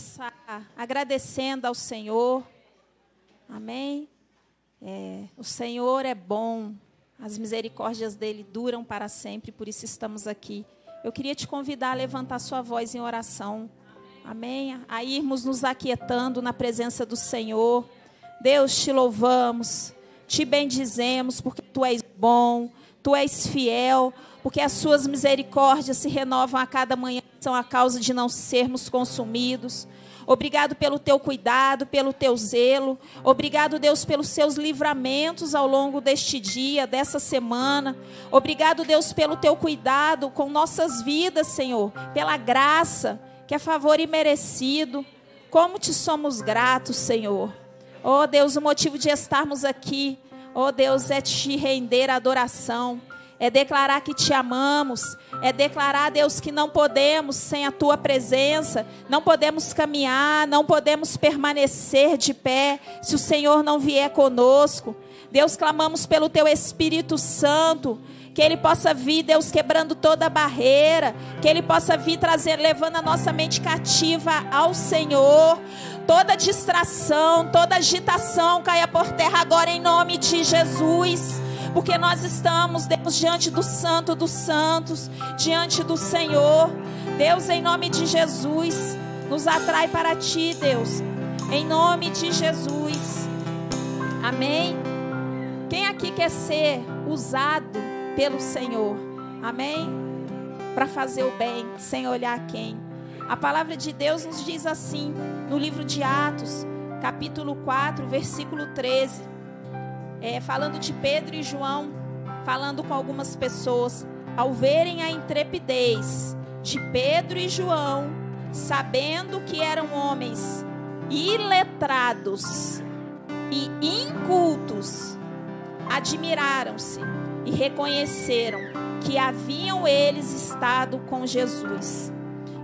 começar agradecendo ao Senhor. Amém? O Senhor é bom, as misericórdias dele duram para sempre, por isso estamos aqui. Eu queria te convidar a levantar sua voz em oração. Amém? A irmos nos aquietando na presença do Senhor. Deus, te louvamos, te bendizemos, porque tu és bom, tu és fiel, porque as suas misericórdias se renovam a cada manhã, são a causa de não sermos consumidos. Obrigado pelo teu cuidado, pelo teu zelo. Obrigado, Deus, pelos seus livramentos ao longo deste dia, dessa semana. Obrigado, Deus, pelo teu cuidado com nossas vidas, Senhor. Pela graça, que é favor imerecido. Como te somos gratos, Senhor. Oh, Deus, o motivo de estarmos aqui, oh, Deus, é te render a adoração. É declarar que te amamos, é declarar, Deus, que não podemos sem a tua presença, não podemos caminhar, não podemos permanecer de pé, se o Senhor não vier conosco. Deus, clamamos pelo teu Espírito Santo, que ele possa vir, Deus, quebrando toda a barreira, que ele possa vir trazer, levando a nossa mente cativa ao Senhor. Toda distração, toda agitação caia por terra agora em nome de Jesus. Porque nós estamos, Deus, diante do Santo dos Santos, diante do Senhor. Deus, em nome de Jesus, nos atrai para ti, Deus. Em nome de Jesus. Amém? Quem aqui quer ser usado pelo Senhor? Amém? Para fazer o bem, sem olhar a quem. A palavra de Deus nos diz assim, no livro de Atos, capítulo 4, versículo 13. Falando de Pedro e João, falando com algumas pessoas, ao verem a intrepidez de Pedro e João, sabendo que eram homens iletrados e incultos, admiraram-se e reconheceram que haviam eles estado com Jesus.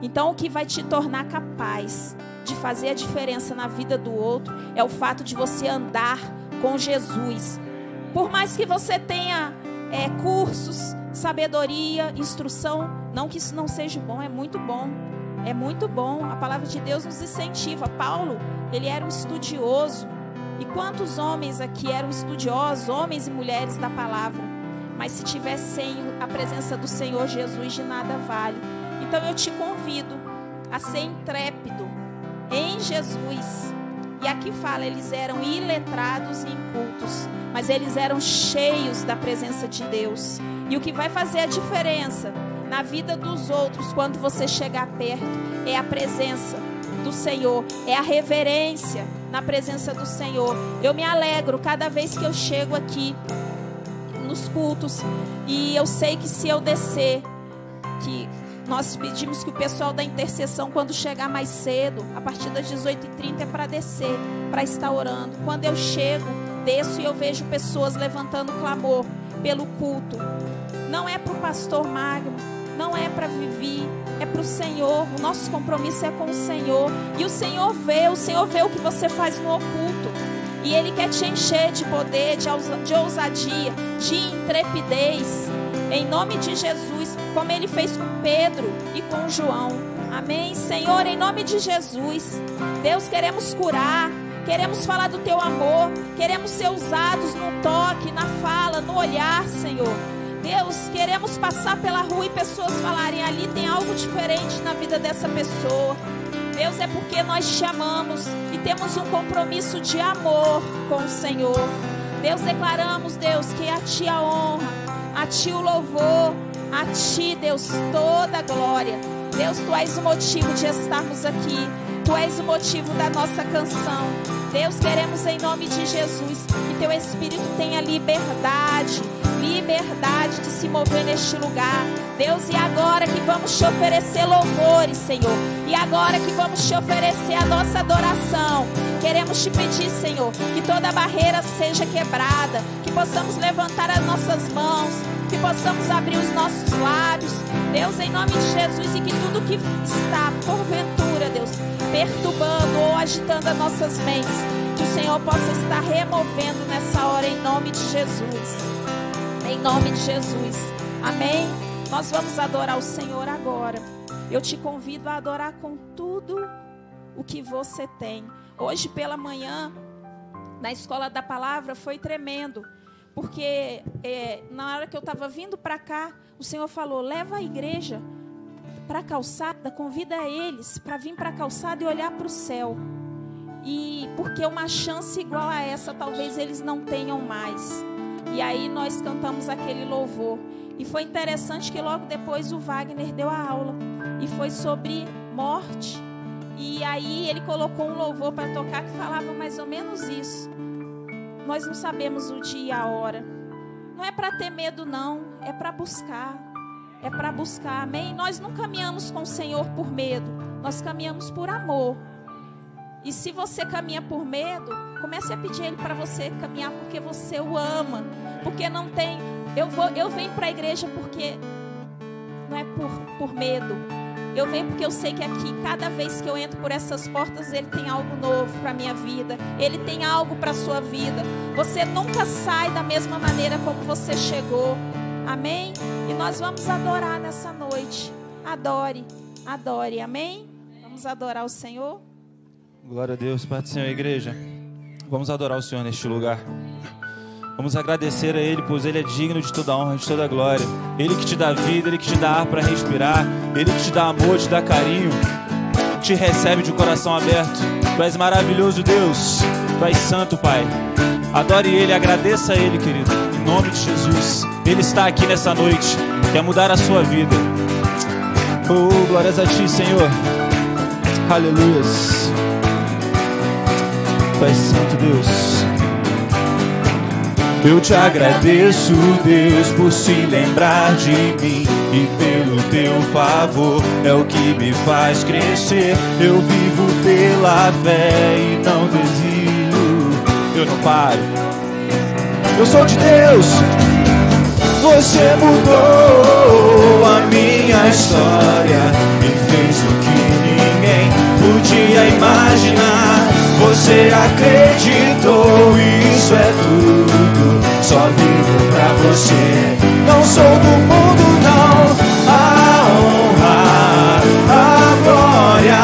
Então, o que vai te tornar capaz de fazer a diferença na vida do outro é o fato de você andar com Jesus. Por mais que você tenha cursos, sabedoria, instrução, não que isso não seja bom, é muito bom. É muito bom. A palavra de Deus nos incentiva. Paulo, ele era um estudioso. E quantos homens aqui eram estudiosos, homens e mulheres da palavra? Mas se tiver sem a presença do Senhor Jesus, de nada vale. Então eu te convido a ser intrépido em Jesus. E aqui fala, eles eram iletrados e incultos, mas eles eram cheios da presença de Deus. E o que vai fazer a diferença na vida dos outros quando você chegar perto é a presença do Senhor, é a reverência na presença do Senhor. Eu me alegro cada vez que eu chego aqui nos cultos, e eu sei que se eu descer, que nós pedimos que o pessoal da intercessão, quando chegar mais cedo, a partir das 18h30, é para descer, para estar orando. Quando eu chego, desço e eu vejo pessoas levantando clamor pelo culto. Não é para o pastor Magno, não é para Vivi, é para o Senhor. O nosso compromisso é com o Senhor. E o Senhor vê o que você faz no oculto. E Ele quer te encher de poder, de ousadia, de intrepidez. Em nome de Jesus, como Ele fez com Pedro e com João. Amém? Senhor, em nome de Jesus, Deus, queremos curar, queremos falar do Teu amor, queremos ser usados no toque, na fala, no olhar, Senhor. Deus, queremos passar pela rua e pessoas falarem, ali tem algo diferente na vida dessa pessoa. Deus, é porque nós te amamos e temos um compromisso de amor com o Senhor. Deus, declaramos, Deus, que a Ti a honra, a Ti o louvor, a Ti, Deus, toda a glória. Deus, Tu és o motivo de estarmos aqui. Tu és o motivo da nossa canção. Deus, queremos em nome de Jesus que Teu Espírito tenha liberdade de se mover neste lugar. Deus, e agora que vamos te oferecer louvores, Senhor, e agora que vamos te oferecer a nossa adoração, queremos te pedir, Senhor, que toda barreira seja quebrada, que possamos levantar as nossas mãos, que possamos abrir os nossos lábios, Deus, em nome de Jesus, e que tudo que está, porventura, Deus, perturbando ou agitando as nossas mentes, que o Senhor possa estar removendo nessa hora, em nome de Jesus. Em nome de Jesus. Amém? Nós vamos adorar o Senhor agora. Eu te convido a adorar com tudo o que você tem. Hoje pela manhã, na Escola da Palavra, foi tremendo. Porque na hora que eu estava vindo para cá, o Senhor falou, leva a igreja para a calçada, convida eles para vir para a calçada e olhar para o céu. E porque uma chance igual a essa, talvez eles não tenham mais. E aí nós cantamos aquele louvor. E foi interessante que logo depois o Wagner deu a aula. E foi sobre morte. E aí ele colocou um louvor para tocar que falava mais ou menos isso. Nós não sabemos o dia e a hora. Não é para ter medo não, é para buscar. É para buscar, amém? Nós não caminhamos com o Senhor por medo. Nós caminhamos por amor. E se você caminha por medo, comece a pedir Ele para você caminhar porque você o ama. Porque não tem... Eu venho para a igreja porque não é por medo. Eu venho porque eu sei que aqui, cada vez que eu entro por essas portas, Ele tem algo novo para a minha vida. Ele tem algo para a sua vida. Você nunca sai da mesma maneira como você chegou. Amém? E nós vamos adorar nessa noite. Adore, adore. Amém? Vamos adorar o Senhor. Glória a Deus, Pai do Senhor, igreja. Vamos adorar o Senhor neste lugar. Vamos agradecer a Ele, pois Ele é digno de toda honra, de toda glória. Ele que te dá vida, Ele que te dá ar para respirar. Ele que te dá amor, te dá carinho, te recebe de coração aberto. Tu és maravilhoso, Deus. Tu és santo, Pai. Adore Ele, agradeça a Ele, querido. Em nome de Jesus. Ele está aqui nessa noite. Quer mudar a sua vida. Oh, glórias a Ti, Senhor. Aleluias. Tu és santo, Deus. Eu te agradeço, Deus, por se lembrar de mim. E pelo teu favor é o que me faz crescer. Eu vivo pela fé e não desisto. Eu não paro. Eu sou de Deus. Você mudou a minha história e fez o que ninguém podia imaginar. Você acreditou, isso é tudo. Só vivo pra você. Não sou do mundo, não. A honra, a glória,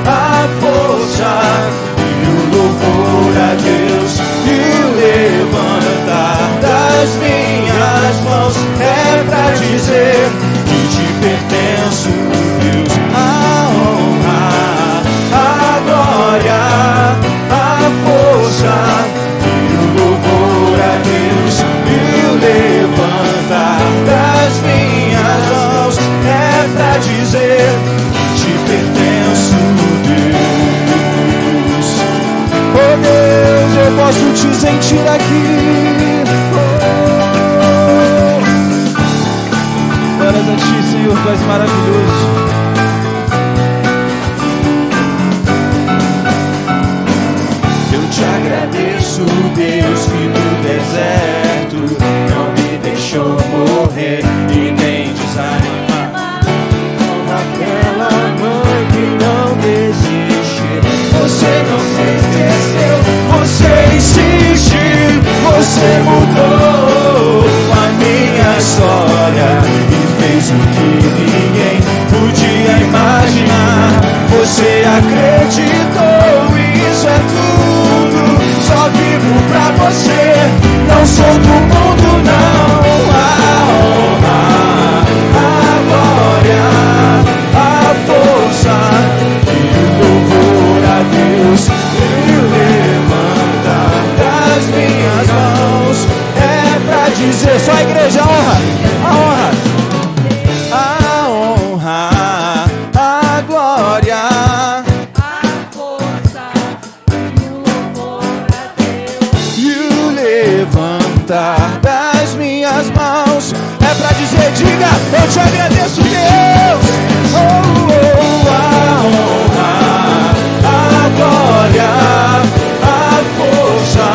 a força e o louvor a Deus. E o levantar das minhas mãos é pra dizer que te pertenço, Deus. A honra, a glória, a força e o louvor a Deus. E o levantar das minhas mãos é pra dizer que te pertenço, Deus. Oh Deus, eu posso te sentir aqui. Glórias a Ti, Senhor, Tu és maravilhoso. Eu te agradeço, Deus, que no deserto não me deixou morrer e nem desanimar. Aquela mãe que não desiste, você não se esqueceu, você insiste, você mudou a minha história e fez o que ninguém podia imaginar. Você acreditou, isso é tudo. Só vivo pra você. Não sou do mundo, não. A honra, a glória, a força e o louvor a Deus. E o levantar das minhas mãos é pra dizer. Só a igreja, a honra, a honra, a honra, a glória, a força e o louvor a Deus. E o levantar das minhas mãos é pra dizer, diga, eu te agradeço, Deus. Oh, oh, a honra, a glória, a força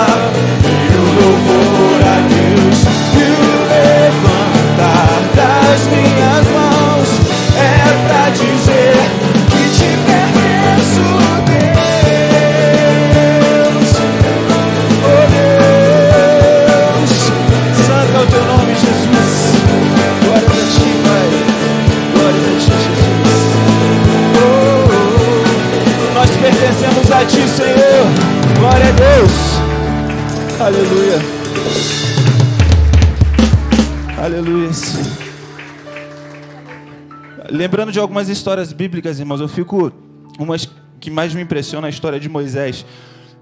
e o louvor a Deus. E o levantar das minhas mãos é pra dizer que te pertenço, Deus. Oh Deus, santo é o teu nome, Jesus. Glória a Ti, Pai. Glória a agradecemos a Ti, Senhor. Glória a Deus. Aleluia. Aleluia. Lembrando de algumas histórias bíblicas, irmãos, umas que mais me impressiona a história de Moisés.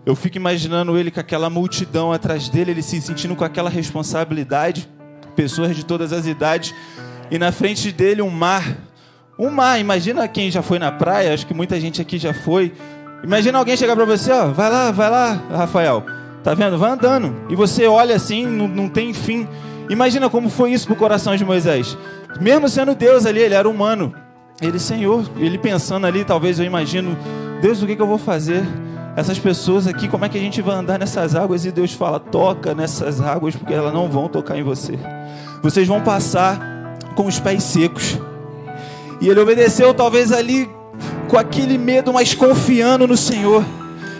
Eu fico imaginando ele com aquela multidão atrás dele, ele se sentindo com aquela responsabilidade, pessoas de todas as idades, e na frente dele um mar. Um mar, imagina quem já foi na praia, acho que muita gente aqui já foi. Imagina alguém chegar para você, ó, vai lá, Rafael, tá vendo? Vai andando. E você olha assim, não tem fim. Imagina como foi isso pro coração de Moisés. Mesmo sendo Deus ali, ele era humano. Ele, Senhor, ele pensando ali, talvez eu imagino, Deus, o que eu vou fazer? Essas pessoas aqui, como é que a gente vai andar nessas águas? E Deus fala, toca nessas águas, porque elas não vão tocar em você. Vocês vão passar com os pés secos. E ele obedeceu, talvez ali, com aquele medo, mas confiando no Senhor.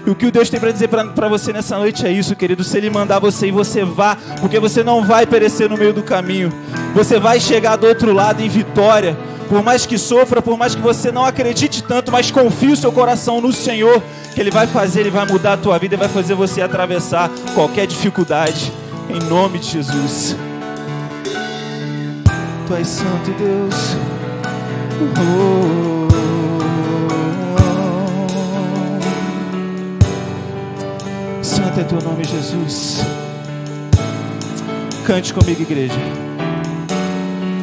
E o que o Deus tem para dizer para você nessa noite é isso, querido. Se Ele mandar você ir, você vá, porque você não vai perecer no meio do caminho. Você vai chegar do outro lado em vitória. Por mais que sofra, por mais que você não acredite tanto, mas confie o seu coração no Senhor, que Ele vai fazer, Ele vai mudar a tua vida e vai fazer você atravessar qualquer dificuldade. Em nome de Jesus. Tu és santo, Deus. Santo é teu nome, Jesus. Cante comigo, igreja.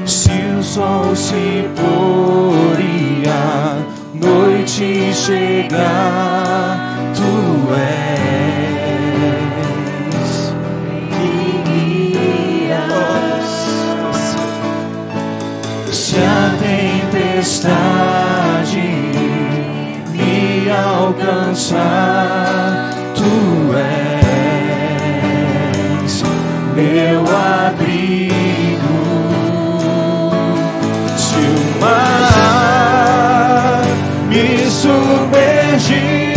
Se o sol se pôr e a noite chegar, tu és que guias. Se a tempestade me alcançar, tu és meu abrigo. Se o mar me submergir,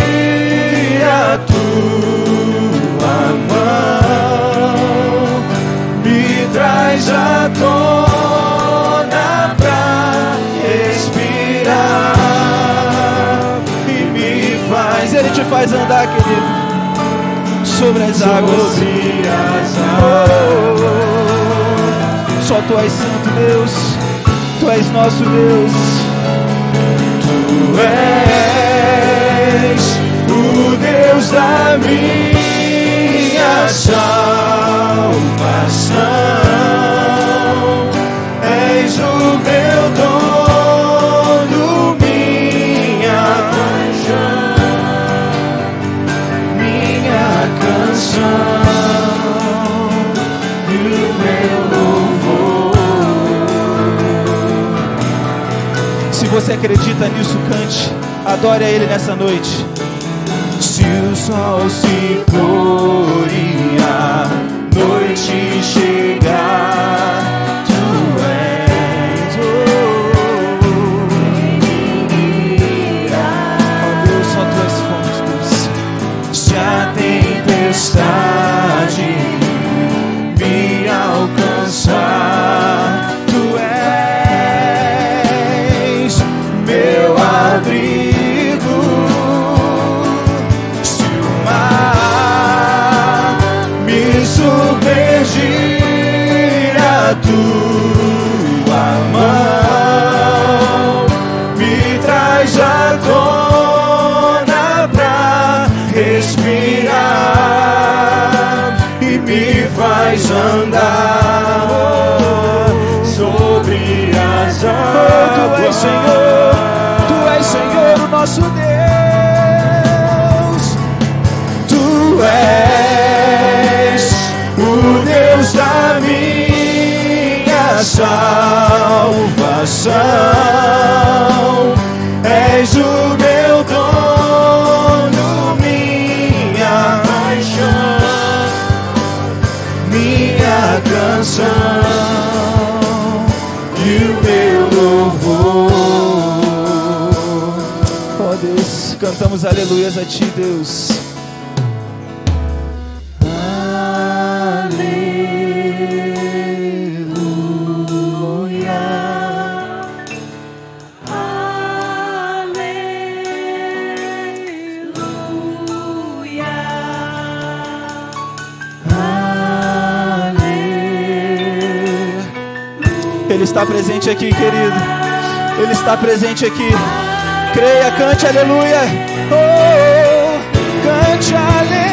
a tua mão me traz à tona pra respirar e me faz. Ele te faz andar, querido, sobre as águas. Só tu és santo, Deus. Tu és nosso Deus. Tu és o Deus da minha salvação. És o meu dono, minha paixão, minha canção e o meu louvor. Se você acredita nisso, cante, adore a Ele nessa noite. Se o sol se pôr e a noite chegar, tu és, oh Deus, só tu és fonte, Deus. Se a tempestade me alcançar, tu és meu abrigo. Se o mar me submergir, a tua mão me traz à tona pra respirar e me faz andar sobre as águas. Tu és Senhor, tu és Senhor, o nosso Deus. Tu és o Deus da minha salvação. És o meu dono, minha paixão, minha canção e o meu louvor. Oh Deus, cantamos aleluias a Ti, Deus. Ele está presente aqui, querido. Ele está presente aqui. Creia, cante aleluia. Oh, cante aleluia.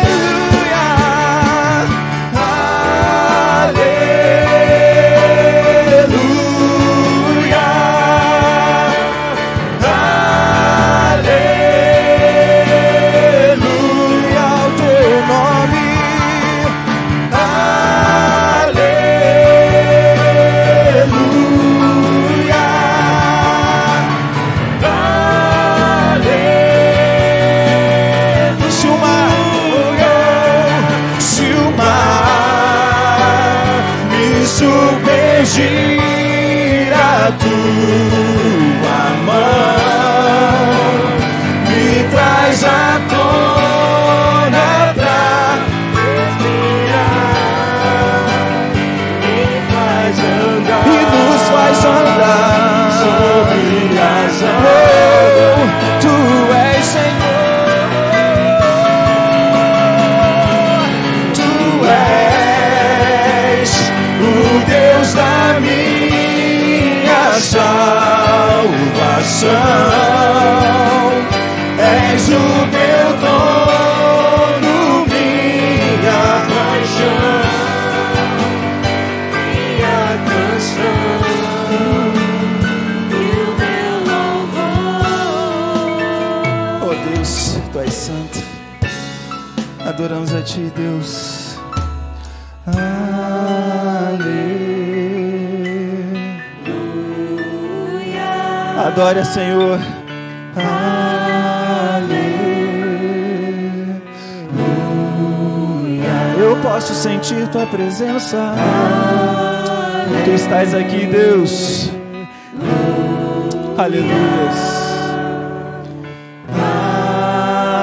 Gira a tua mão, me traz à tona pra respirar, me faz andar e nos faz andar sobre as águas. Tu és Senhor, tu és o Deus da minha salvação, és o meu dono, minha paixão, minha canção e o meu louvor. Oh Deus, Tu és santo, adoramos a Ti, Deus. Adore, Senhor. Aleluia. Eu posso sentir Tua presença. Tu estás aqui, Deus. Aleluia.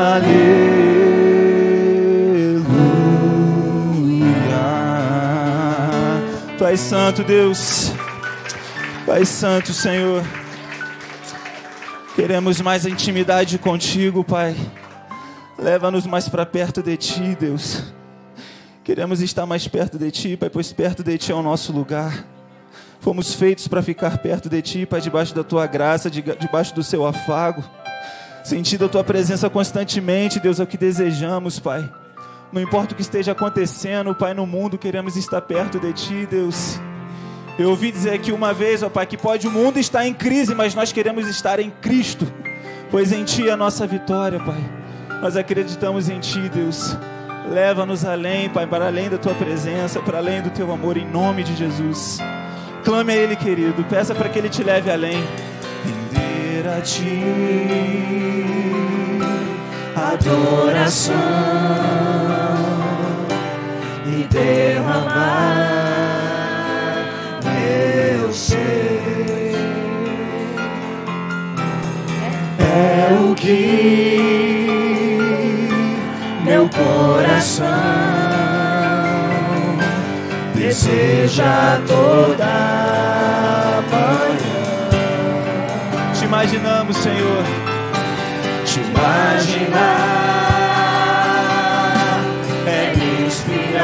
Aleluia. Tu és santo, Deus. Tu és santo, Senhor. Queremos mais intimidade contigo, Pai. Leva-nos mais para perto de Ti, Deus. Queremos estar mais perto de Ti, Pai, pois perto de Ti é o nosso lugar. Fomos feitos para ficar perto de Ti, Pai, debaixo da Tua graça, debaixo do Seu afago. Sentindo a Tua presença constantemente, Deus, é o que desejamos, Pai. Não importa o que esteja acontecendo, Pai, no mundo, queremos estar perto de Ti, Deus. Eu ouvi dizer aqui uma vez, ó Pai, que pode o mundo estar em crise, mas nós queremos estar em Cristo, pois em Ti é a nossa vitória, Pai. Nós acreditamos em Ti, Deus. Leva-nos além, Pai, para além da Tua presença, para além do Teu amor, em nome de Jesus. Clame a Ele, querido, peça para que Ele te leve além. Render a Ti adoração e derramar meu ser. É o que meu coração deseja toda manhã. Te imaginamos, Senhor. Te imaginar é me inspirar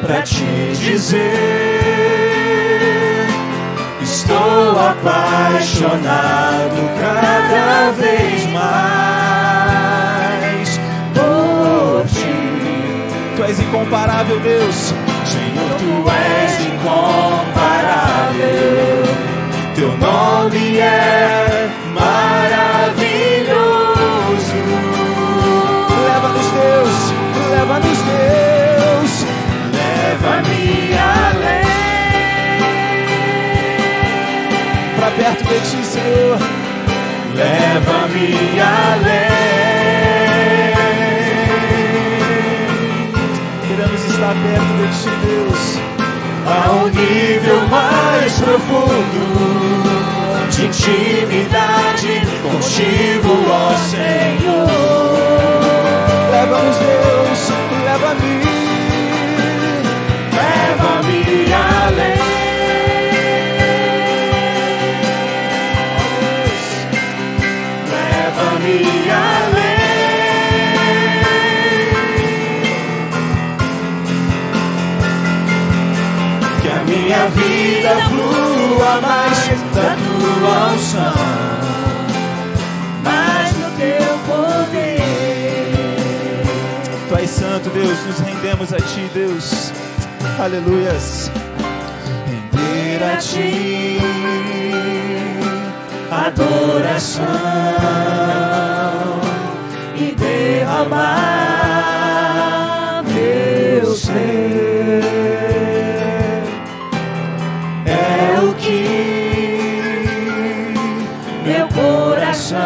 pra te dizer: estou apaixonado cada vez mais por Ti. Tu és incomparável, Deus. Senhor, Tu és incomparável. Teu nome é maravilhoso. Leva-nos, Deus. Leva-nos, Deus. Leva-me além, pra perto de Ti, Senhor. Leva-me além. Queremos estar perto de Ti, Deus, a um nível mais profundo de intimidade contigo, ó Senhor. Leva-nos, Deus, leva-me. Leva-me além. Leva-me além. Que a flua mais da tua unção, mais do teu poder. Tu és santo, Deus, nos rendemos a Ti, Deus. Aleluias. Render a Ti adoração E derramar meu ser é o que meu coração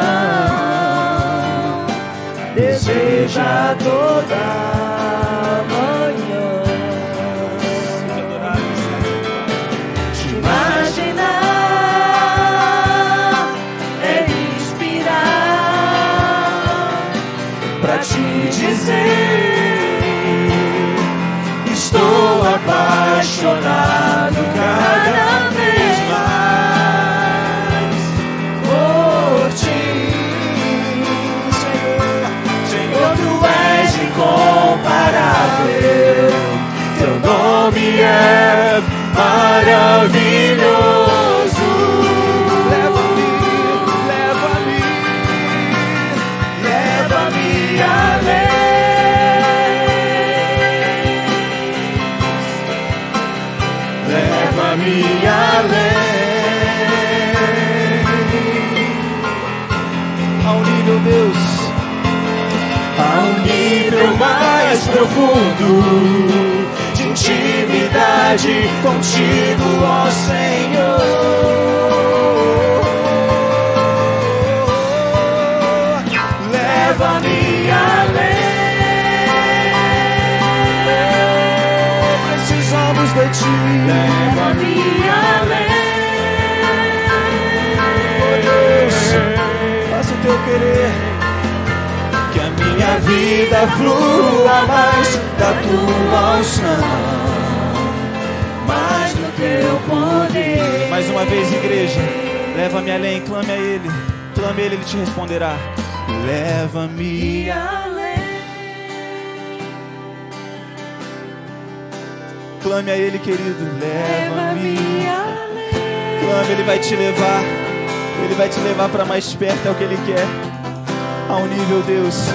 deseja toda manhã. Te imaginar é inspirar pra te dizer: estou apaixonado cada vez mais por ti. Senhor, tu és incomparável, teu nome é maravilhoso. Leva-me, leva-me, Leva-me além, leva-me além, ao nível, Deus, ao nível mais profundo de intimidade contigo, ó Senhor. Leva-me além, precisamos de Ti. leva-me Oh Deus, além. faça o Teu querer, que a minha vida flua mais da Tua unção, Mais do teu poder. mais uma vez, igreja, leva-me além, clame a Ele, Ele te responderá. Leva-me além. clame a Ele, querido, leva-me, além. clame, Ele vai te levar, Ele vai te levar para mais perto, é o que Ele quer, a um nível, Deus,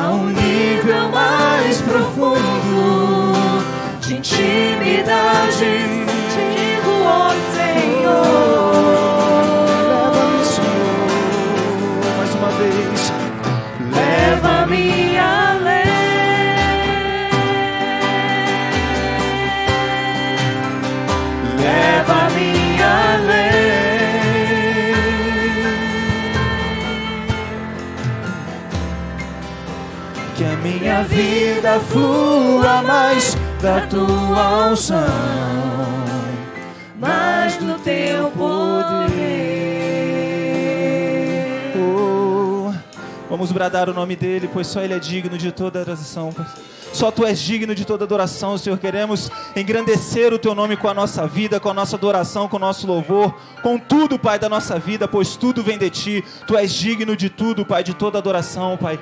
A um nível mais profundo de intimidade contigo, ó Senhor. leva-me, Senhor, mais uma vez, Leva-me além, leva-me além. que a minha vida flua mais da Tua unção, Mais do teu poder. oh, vamos bradar o nome dEle, pois só Ele é digno de toda adoração. Só Tu és digno de toda adoração, Senhor. Queremos engrandecer o Teu nome com a nossa vida, com a nossa adoração, com o nosso louvor, com tudo, Pai, da nossa vida, pois tudo vem de Ti. Tu és digno de tudo, Pai, de toda adoração, Pai.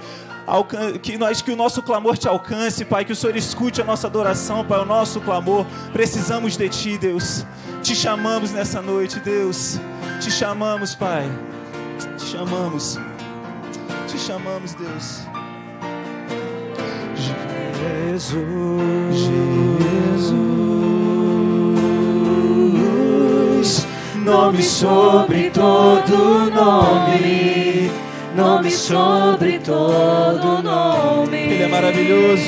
Que o nosso clamor Te alcance, Pai, que o Senhor escute a nossa adoração, Pai, o nosso clamor. Precisamos de Ti, Deus. Te chamamos nessa noite, Deus. Te chamamos, Pai. Te chamamos. Te chamamos, Deus. Jesus, Nome sobre todo nome, nome sobre todo nome. Ele é maravilhoso.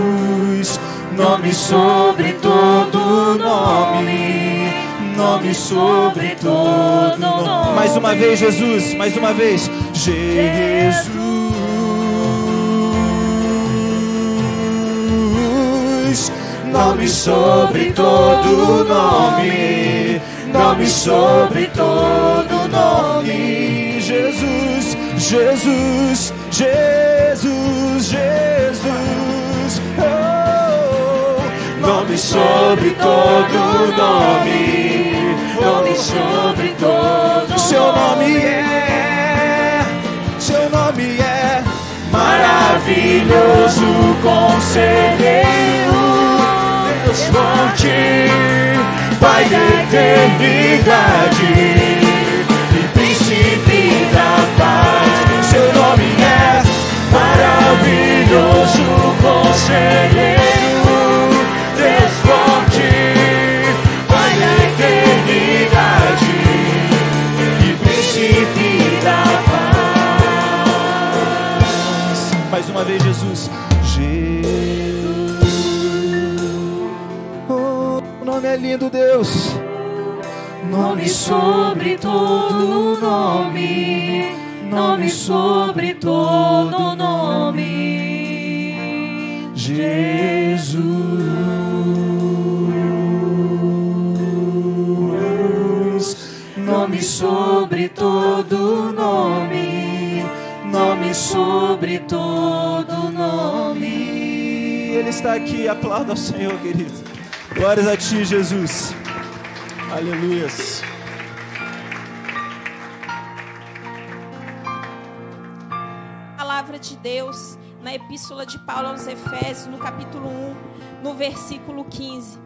Jesus, nome sobre todo nome, nome sobre todo nome. Mais uma vez, Jesus, mais uma vez. Jesus, nome sobre todo nome, nome sobre todo nome. Jesus, Jesus, Jesus, Jesus. Oh, Nome sobre todo nome, nome sobre todo nome. Seu nome é maravilhoso. maravilhoso conselheiro, Deus forte, Pai da eternidade e príncipe da paz. Seu nome é maravilhoso conselheiro, Deus forte, Pai da eternidade e príncipe da paz. Mais uma vez, Jesus. Oh, o nome é lindo, Deus. Nome sobre todo nome, nome sobre todo nome, Jesus. Nome sobre todo nome, nome sobre todo nome. Ele está aqui, aplauda ao Senhor, querido. Glórias a ti, Jesus. Aleluias. Palavra de Deus na Epístola de Paulo aos Efésios, no capítulo 1, no versículo 15.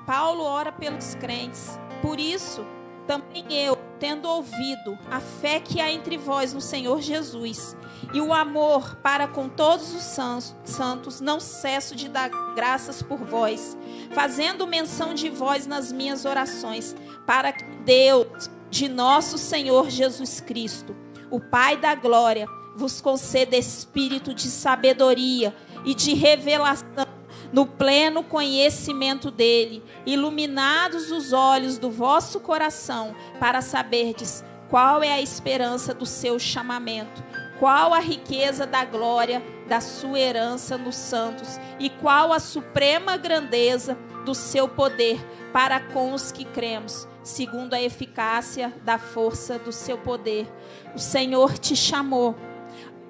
Paulo ora pelos crentes. Por isso, também eu, tendo ouvido a fé que há entre vós no Senhor Jesus e o amor para com todos os santos, não cesso de dar graças por vós, fazendo menção de vós nas minhas orações, para que Deus de nosso Senhor Jesus Cristo, o Pai da glória, vos conceda espírito de sabedoria e de revelação no pleno conhecimento dele, iluminados os olhos do vosso coração, para saberdes qual é a esperança do seu chamamento, qual a riqueza da glória da sua herança nos santos, e qual a suprema grandeza do seu poder para com os que cremos, segundo a eficácia da força do seu poder. O Senhor te chamou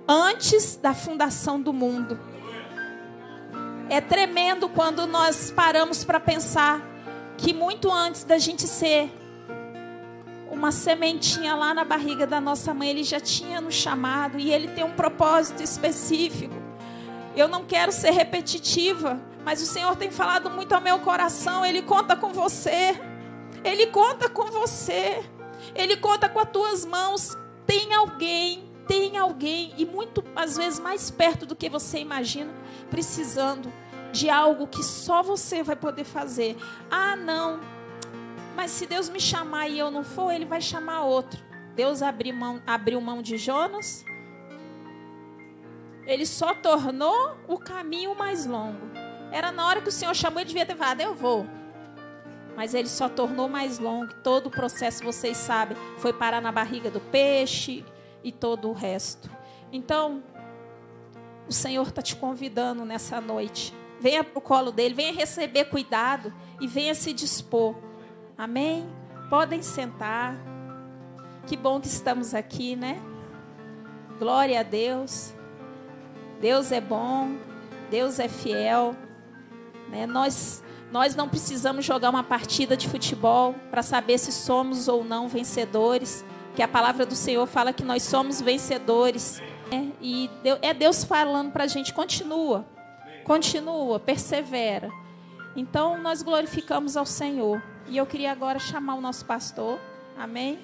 antes da fundação do mundo. É tremendo quando nós paramos para pensar que muito antes da gente ser uma sementinha lá na barriga da nossa mãe, Ele já tinha nos chamado e Ele tem um propósito específico. Eu não quero ser repetitiva, mas o Senhor tem falado muito ao meu coração. Ele conta com você. Ele conta com você. Ele conta com as tuas mãos. Tem alguém, e muito, às vezes, mais perto do que você imagina, precisando de algo que só você vai poder fazer. Ah, não, mas se Deus me chamar e eu não for, Ele vai chamar outro. Deus abriu mão de Jonas. Ele só tornou o caminho mais longo. Era na hora que o Senhor chamou, Ele devia ter falado, eu vou. Mas Ele só tornou mais longo. Todo o processo, vocês sabem, foi parar na barriga do peixe e todo o resto. Então, o Senhor está te convidando nessa noite. Venha para o colo dEle, venha receber cuidado e venha se dispor. Amém? Podem sentar. Que bom que estamos aqui, né? Glória a Deus. Deus é bom, Deus é fiel, né? Nós não precisamos jogar uma partida de futebol para saber se somos ou não vencedores, que a palavra do Senhor fala que nós somos vencedores, né? E é Deus falando para a gente, continua, persevera. Então nós glorificamos ao Senhor. E eu queria agora chamar o nosso pastor, amém?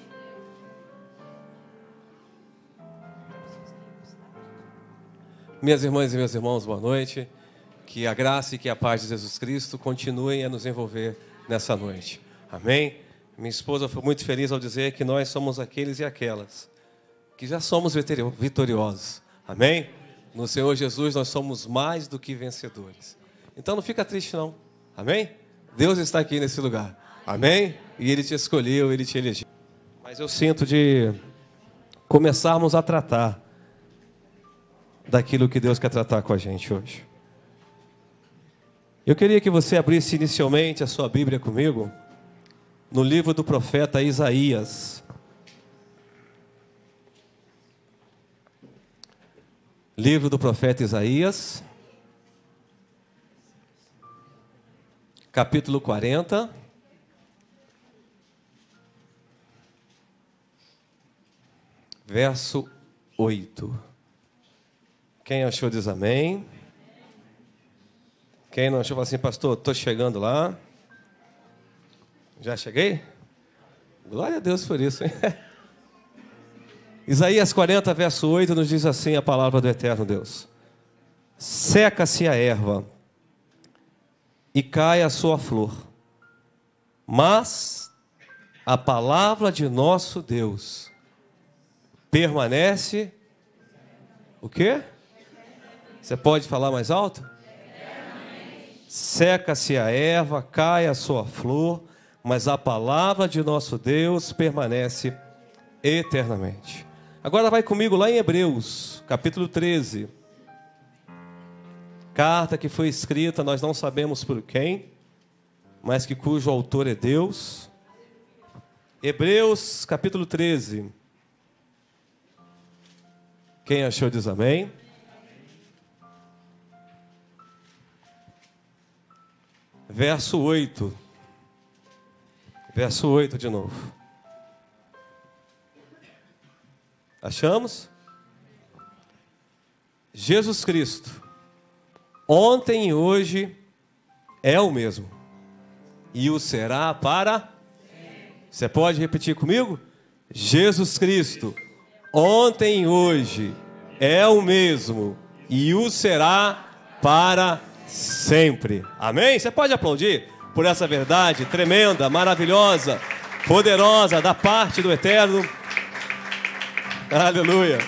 Minhas irmãs e meus irmãos, boa noite. Que a graça e que a paz de Jesus Cristo continuem a nos envolver nessa noite. Amém? Minha esposa foi muito feliz ao dizer que nós somos aqueles e aquelas que já somos vitoriosos. Amém? No Senhor Jesus nós somos mais do que vencedores. Então não fica triste não. Amém? Deus está aqui nesse lugar. Amém? E Ele te escolheu, Ele te elegeu. Mas eu sinto de começarmos a tratar daquilo que Deus quer tratar com a gente hoje. Eu queria que você abrisse inicialmente a sua Bíblia comigo no livro do profeta Isaías. Livro do profeta Isaías, capítulo 40. Verso 8. Quem achou diz amém. Quem não achou, fala assim, pastor, estou chegando lá. Já cheguei? Glória a Deus por isso, hein? Isaías 40, verso 8, nos diz assim a palavra do eterno Deus. Seca-se a erva e cai a sua flor, mas a palavra de nosso Deus permanece... O quê? Você pode falar mais alto? Seca-se a erva, cai a sua flor, mas a palavra de nosso Deus permanece eternamente. Agora vai comigo lá em Hebreus, capítulo 13. Carta que foi escrita, nós não sabemos por quem, mas que cujo autor é Deus. Hebreus, capítulo 13. Quem achou diz amém. Verso 8. Verso 8 de novo. Achamos? Jesus Cristo, ontem e hoje, é o mesmo. E o será para... Você pode repetir comigo? Jesus Cristo, ontem e hoje, é o mesmo. E o será para sempre. Amém? Você pode aplaudir por essa verdade tremenda, maravilhosa, poderosa, da parte do Eterno. Aleluia.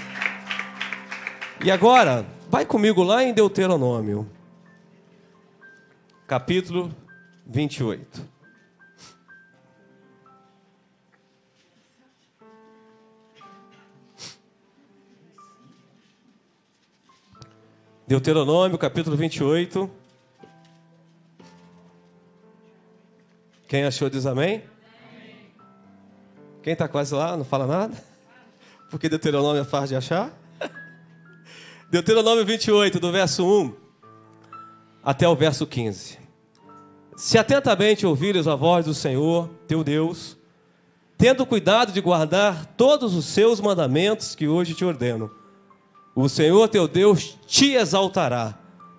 E agora, vai comigo lá em Deuteronômio, capítulo 28. Deuteronômio, capítulo 28. Quem achou diz amém? Quem está quase lá, não fala nada? Porque Deuteronômio é fácil de achar. Deuteronômio 28, do verso 1 até o verso 15. Se atentamente ouvires a voz do Senhor, teu Deus, tendo cuidado de guardar todos os seus mandamentos que hoje te ordeno, o Senhor teu Deus te exaltará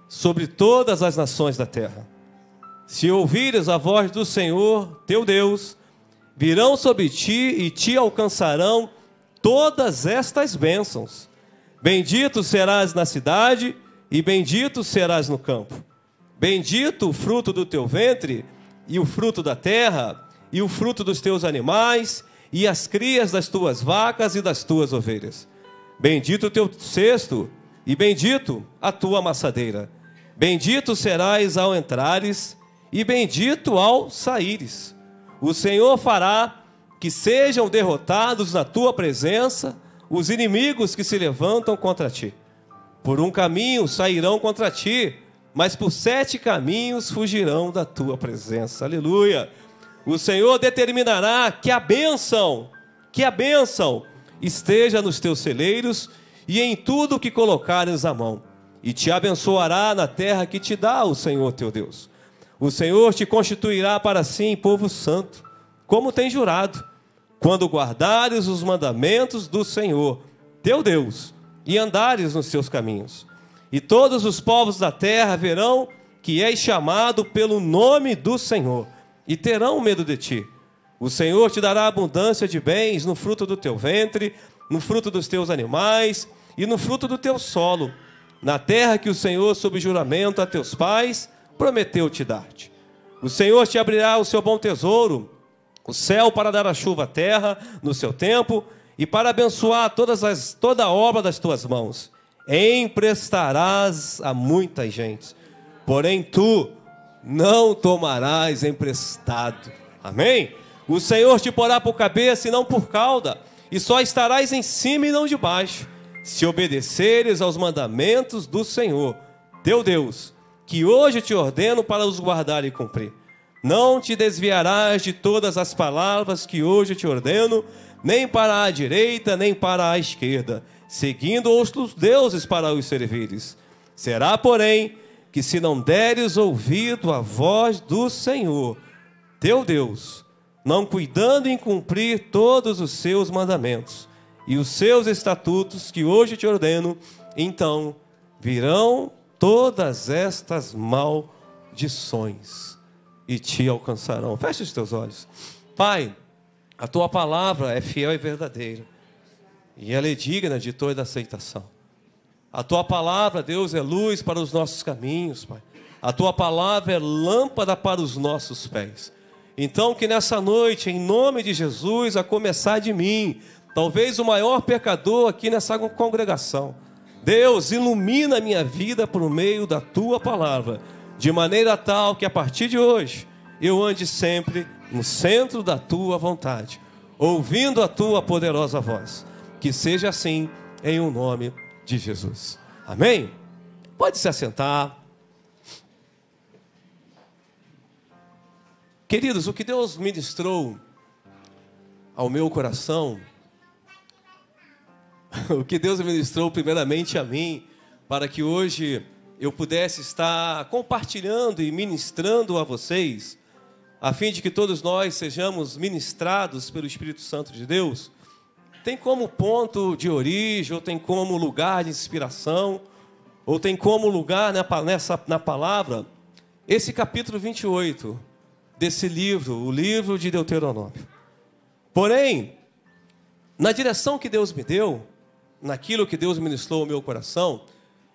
sobre todas as nações da terra. Se ouvires a voz do Senhor teu Deus, virão sobre ti e te alcançarão todas estas bênçãos. Bendito serás na cidade e bendito serás no campo. Bendito o fruto do teu ventre e o fruto da terra e o fruto dos teus animais e as crias das tuas vacas e das tuas ovelhas. Bendito o teu cesto e bendito a tua amassadeira. Bendito serás ao entrares e bendito ao saíres. O Senhor fará que sejam derrotados na tua presença os inimigos que se levantam contra ti. Por um caminho sairão contra ti, mas por 7 caminhos fugirão da tua presença. Aleluia! O Senhor determinará que a bênção esteja nos teus celeiros e em tudo que colocares a mão, e te abençoará na terra que te dá o Senhor teu Deus. O Senhor te constituirá para si povo santo, como tem jurado, quando guardares os mandamentos do Senhor teu Deus e andares nos seus caminhos. E todos os povos da terra verão que és chamado pelo nome do Senhor e terão medo de ti. O Senhor te dará abundância de bens no fruto do teu ventre, no fruto dos teus animais e no fruto do teu solo, na terra que o Senhor, sob juramento a teus pais, prometeu te dar-te. O Senhor te abrirá o seu bom tesouro, o céu para dar a chuva à terra no seu tempo e para abençoar toda a obra das tuas mãos. Emprestarás a muitas gentes, porém tu não tomarás emprestado. Amém? O Senhor te porá por cabeça e não por cauda, e só estarás em cima e não debaixo, se obedeceres aos mandamentos do Senhor, teu Deus, que hoje te ordeno para os guardar e cumprir. Não te desviarás de todas as palavras que hoje te ordeno, nem para a direita, nem para a esquerda, seguindo outros deuses para os servires. Será, porém, que se não deres ouvido à voz do Senhor, teu Deus, não cuidando em cumprir todos os seus mandamentos e os seus estatutos que hoje te ordeno, então virão todas estas maldições e te alcançarão. Feche os teus olhos. Pai, a tua palavra é fiel e verdadeira, e ela é digna de toda aceitação. A tua palavra, Deus, é luz para os nossos caminhos, Pai. A tua palavra é lâmpada para os nossos pés. Então, que nessa noite, em nome de Jesus, a começar de mim, talvez o maior pecador aqui nessa congregação, Deus, ilumina a minha vida por meio da tua palavra, de maneira tal que a partir de hoje eu ande sempre no centro da tua vontade, ouvindo a tua poderosa voz. Que seja assim, em o nome de Jesus. Amém? Pode se assentar. Queridos, o que Deus ministrou ao meu coração, o que Deus ministrou primeiramente a mim, para que hoje eu pudesse estar compartilhando e ministrando a vocês, a fim de que todos nós sejamos ministrados pelo Espírito Santo de Deus, tem como ponto de origem, ou tem como lugar de inspiração, ou tem como lugar na palavra, esse capítulo 28 desse livro, o livro de Deuteronômio. Porém, na direção que Deus me deu, naquilo que Deus ministrou ao meu coração,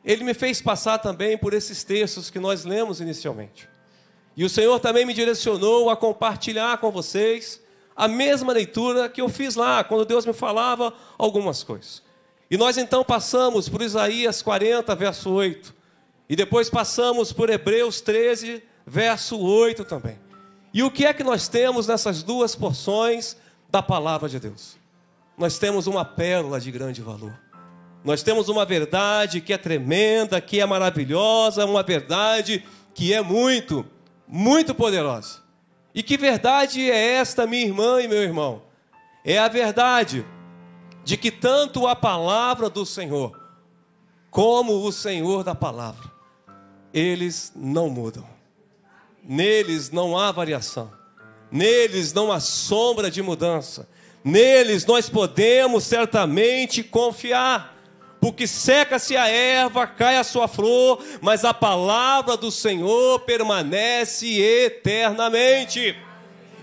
Ele me fez passar também por esses textos que nós lemos inicialmente. E o Senhor também me direcionou a compartilhar com vocês a mesma leitura que eu fiz lá, quando Deus me falava algumas coisas. E nós então passamos por Isaías 40, verso 8. E depois passamos por Hebreus 13, verso 8 também. E o que é que nós temos nessas duas porções da palavra de Deus? Nós temos uma pérola de grande valor. Nós temos uma verdade que é tremenda, que é maravilhosa, uma verdade que é muito, muito poderosa. E que verdade é esta, minha irmã e meu irmão? É a verdade de que tanto a palavra do Senhor, como o Senhor da palavra, eles não mudam. Neles não há variação. Neles não há sombra de mudança. Neles nós podemos certamente confiar. Porque seca-se a erva, cai a sua flor, mas a palavra do Senhor permanece eternamente.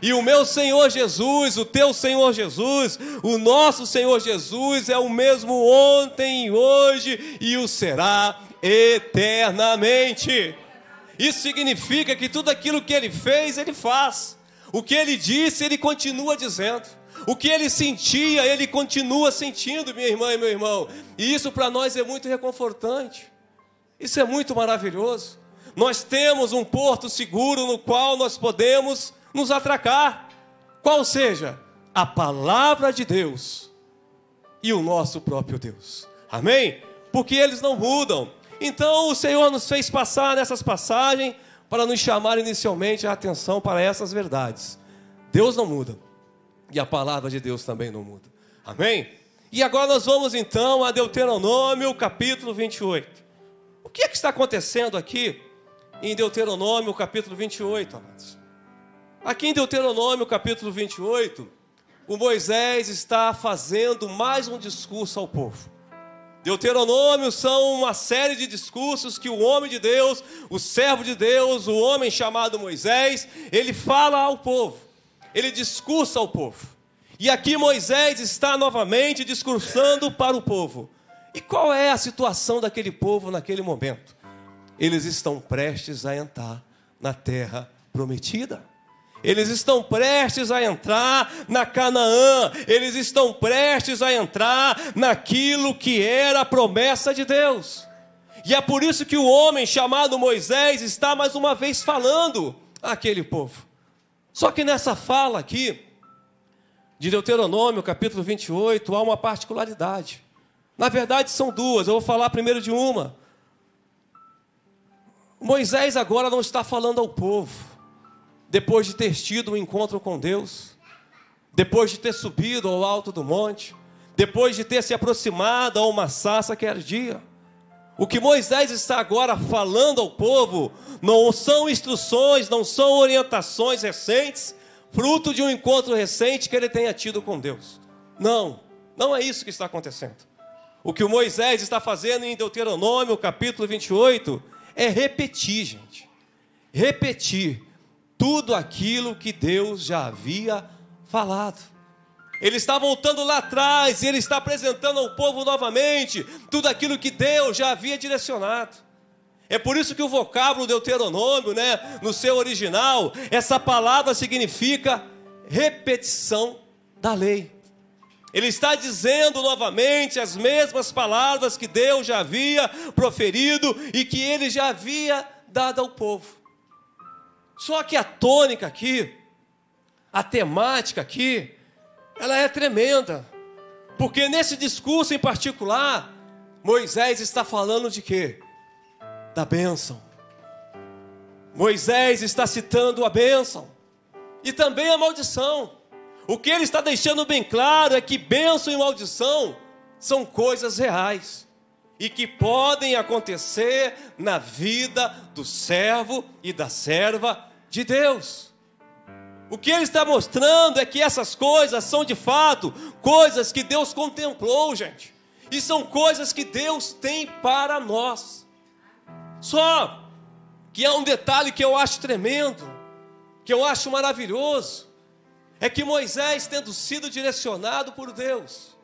E o meu Senhor Jesus, o teu Senhor Jesus, o nosso Senhor Jesus é o mesmo ontem, hoje e o será eternamente. Isso significa que tudo aquilo que Ele fez, Ele faz. O que Ele disse, Ele continua dizendo. O que Ele sentia, Ele continua sentindo, minha irmã e meu irmão. E isso para nós é muito reconfortante. Isso é muito maravilhoso. Nós temos um porto seguro no qual nós podemos nos atracar. Qual seja? A palavra de Deus e o nosso próprio Deus. Amém? Porque eles não mudam. Então o Senhor nos fez passar nessas passagens para nos chamar inicialmente a atenção para essas verdades. Deus não muda. E a palavra de Deus também não muda. Amém? E agora nós vamos então a Deuteronômio capítulo 28. O que é que está acontecendo aqui em Deuteronômio capítulo 28, amados? Aqui em Deuteronômio capítulo 28, o Moisés está fazendo mais um discurso ao povo. Deuteronômio são uma série de discursos que o homem de Deus, o servo de Deus, o homem chamado Moisés, ele fala ao povo. Ele discursa ao povo. E aqui Moisés está novamente discursando para o povo. E qual é a situação daquele povo naquele momento? Eles estão prestes a entrar na terra prometida. Eles estão prestes a entrar na Canaã. Eles estão prestes a entrar naquilo que era a promessa de Deus. E é por isso que o homem chamado Moisés está mais uma vez falando àquele povo. Só que nessa fala aqui, de Deuteronômio, capítulo 28, há uma particularidade. Na verdade, são duas. Eu vou falar primeiro de uma. Moisés agora não está falando ao povo, depois de ter tido um encontro com Deus, depois de ter subido ao alto do monte, depois de ter se aproximado a uma sarça que ardia. O que Moisés está agora falando ao povo não são instruções, não são orientações recentes, fruto de um encontro recente que ele tenha tido com Deus. Não, não é isso que está acontecendo. O que o Moisés está fazendo em Deuteronômio, capítulo 28, é repetir, gente. Repetir tudo aquilo que Deus já havia falado. Ele está voltando lá atrás e ele está apresentando ao povo novamente tudo aquilo que Deus já havia direcionado. É por isso que o vocábulo Deuteronômio, no seu original, essa palavra significa repetição da lei. Ele está dizendo novamente as mesmas palavras que Deus já havia proferido e que ele já havia dado ao povo. Só que a tônica aqui, a temática aqui, ela é tremenda. Porque nesse discurso em particular, Moisés está falando de quê? Da bênção. Moisés está citando a bênção e também a maldição. O que ele está deixando bem claro é que bênção e maldição são coisas reais e que podem acontecer na vida do servo e da serva de Deus. O que ele está mostrando é que essas coisas são de fato coisas que Deus contemplou, gente, e são coisas que Deus tem para nós. Só que há um detalhe que eu acho tremendo, que eu acho maravilhoso, é que Moisés, tendo sido direcionado por Deus,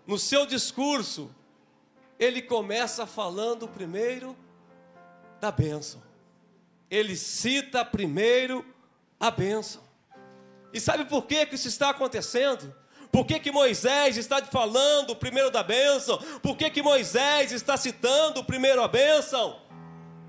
no seu discurso, ele começa falando primeiro da bênção. Ele cita primeiro a bênção. E sabe por que isso está acontecendo? Por que Moisés está falando primeiro da bênção? Por que Moisés está citando primeiro a bênção?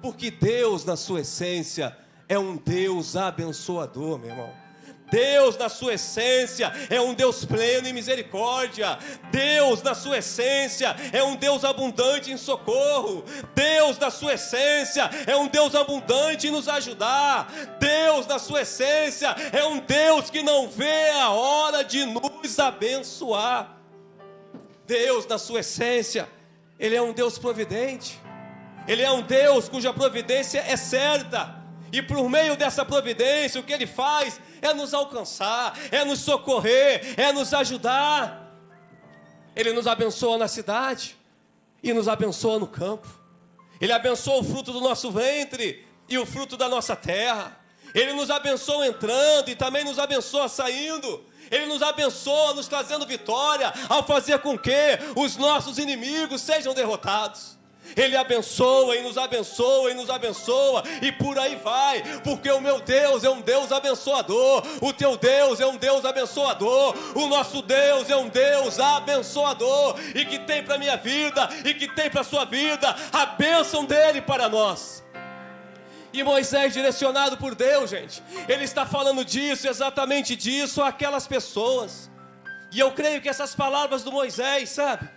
Porque Deus, na sua essência, é um Deus abençoador, meu irmão. Deus, na sua essência, é um Deus pleno em misericórdia. Deus, na sua essência, é um Deus abundante em socorro. Deus, na sua essência, é um Deus abundante em nos ajudar. Deus, na sua essência, é um Deus que não vê a hora de nos abençoar. Deus, na sua essência, Ele é um Deus providente. Ele é um Deus cuja providência é certa. E por meio dessa providência, o que Ele faz é nos alcançar, é nos socorrer, é nos ajudar. Ele nos abençoa na cidade e nos abençoa no campo. Ele abençoa o fruto do nosso ventre e o fruto da nossa terra. Ele nos abençoa entrando e também nos abençoa saindo. Ele nos abençoa nos trazendo vitória, ao fazer com que os nossos inimigos sejam derrotados. Ele abençoa e nos abençoa e nos abençoa, e por aí vai, porque o meu Deus é um Deus abençoador, o teu Deus é um Deus abençoador, o nosso Deus é um Deus abençoador, e que tem para a minha vida, e que tem para a sua vida, a bênção dele para nós. E Moisés, direcionado por Deus, gente, ele está falando disso, exatamente disso, àquelas pessoas. E eu creio que essas palavras do Moisés, sabe,